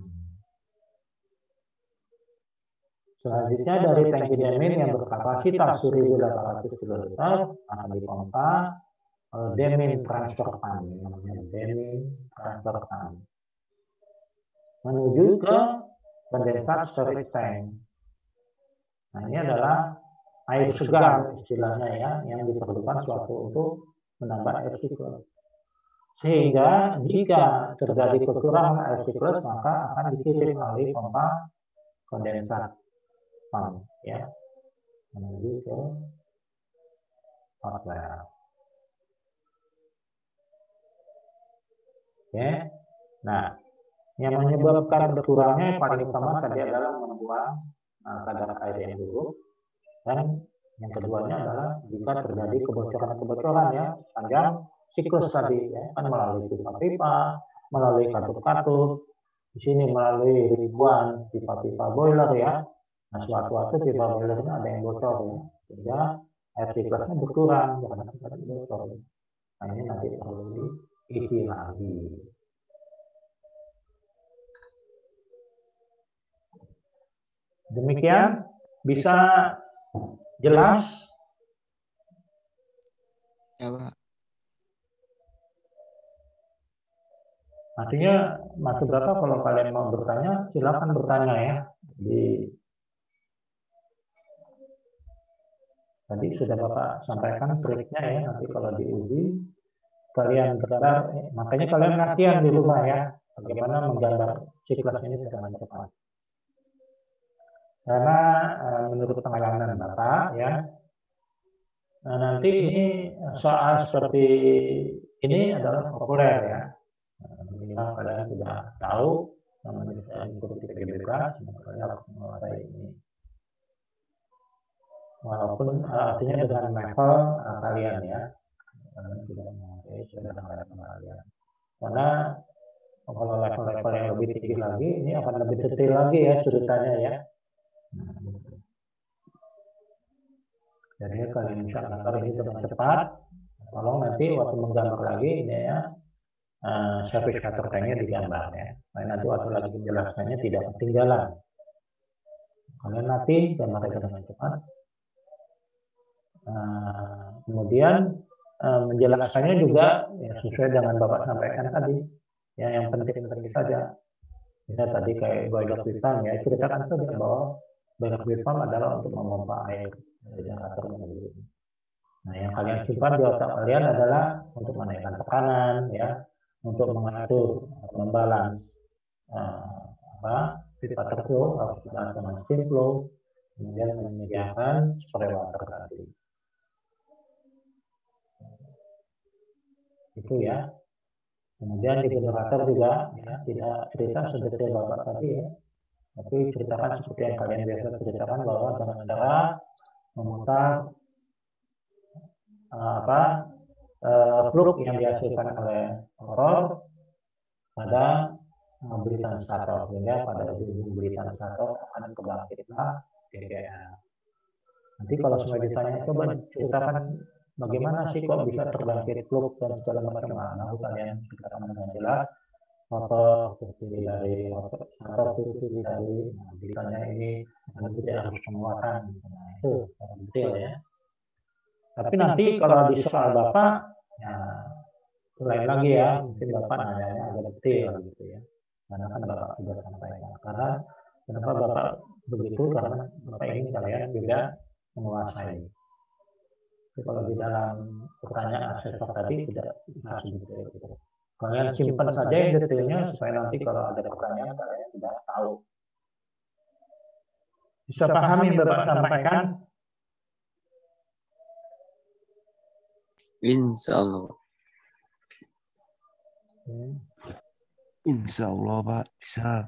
Selanjutnya dari tangki demin yang berkapasitas 1.800 kiloliter akan dipompa demin transfer pump, namanya demin transfer pump, menuju ke kondensat storage tank. Nah, ini adalah air segar istilahnya ya, yang diperlukan suatu untuk menambah air siklus. Sehingga jika terjadi kekurangan air siklus, maka akan dikirim melalui pompa kondensat pump ya, menuju ke outlet. Oke. Nah, yang menyebabkan berkurangnya yang paling utama tadi adalah membuang kadar air yang buruk, dan yang keduanya adalah jika terjadi kebocoran-kebocoran ya sepanjang siklus tadi ya, kan melalui pipa-pipa, melalui katup-katup, di sini melalui ribuan pipa-pipa boiler ya. Nah, suatu-suatu pipa boilernya ada yang bocor ya, sehingga air siklusnya berkurang karena tadi bocor. Nah, ini nanti perlu diisi lagi. Demikian, bisa jelas? Ya, Pak. Artinya masuk berapa? Kalau kalian mau bertanya, silakan bertanya ya. Tadi sudah Bapak sampaikan triknya ya, nanti kalau diuji kalian gambar, makanya kalian latihan di rumah ya, bagaimana menggambar siklus ini dengan cepat. Karena menurut pengalaman Bapak ya, nanti ini soal seperti ini adalah populer ya, minimal kalian sudah tahu namanya bisa mengikuti PGBK, kalian harus menguasai ini. Walaupun artinya dengan level kalian ya, kalian sudah menguasai dengan level kalian. Karena kalau level-level yang lebih tinggi lagi, ini akan lebih detail lagi ya ceritanya ya. Jadi kalian bisa mengantar ini dengan cepat. Tolong nanti waktu menggambar lagi ini ya, service cutter tanknya digambar ya. Nah, nanti waktu lagi menjelaskannya tidak ketinggalan. Kalian nanti gambar dengan cepat. Kemudian menjelaskannya juga ya, sesuai dengan Bapak sampaikan tadi. Ya, yang penting-penting saja. Bisa tadi kayak boiler pipa ya, ceritakan saja bahwa boiler pipa adalah untuk memompa air dari generator menuju. Nah, yang kalian simpan di otak kalian adalah untuk menaikkan tekanan, ya, untuk mengatur, membalans pipa terflow harus dibalans dengan steam flow, kemudian menyediakan spray water tadi. Itu ya. Kemudian di generator juga ya, tidak cerita sedetail Bapak tadi ya, tapi ceritakan seperti yang kalian biasa ceritakan bahwa dengan cara memutar plug yang dihasilkan oleh motor pada buritan stator, sehingga pada ujung buritan stator akan kebangkitlah DPR. Nanti kalau semua ditanya, coba ceritakan bagaimana sih kok bisa terbangkit plug dan segala macam. Nah, kalian ceritakan dengan jelas motor terdiri dari motor terdiri dari ditanya ini tidak harus penguatan. Nah, itu detail ya. Tapi nanti kalau di soal Bapak ya lain lagi ya, mungkin Bapak nanyanya agak detail gitu ya. Karena kan Bapak sudah sampaikan. Karena kenapa Bapak begitu? Karena Bapak ingin kalian juga menguasai. Jadi kalau di dalam pertanyaan asesor tadi tidak harus detail gitu. Kalian simpan saja yang detailnya supaya nanti kalau ada pertanyaan kalian sudah tahu. Bisa pahami yang Bapak sampaikan? Insya Allah. Insya Allah Pak, bisa.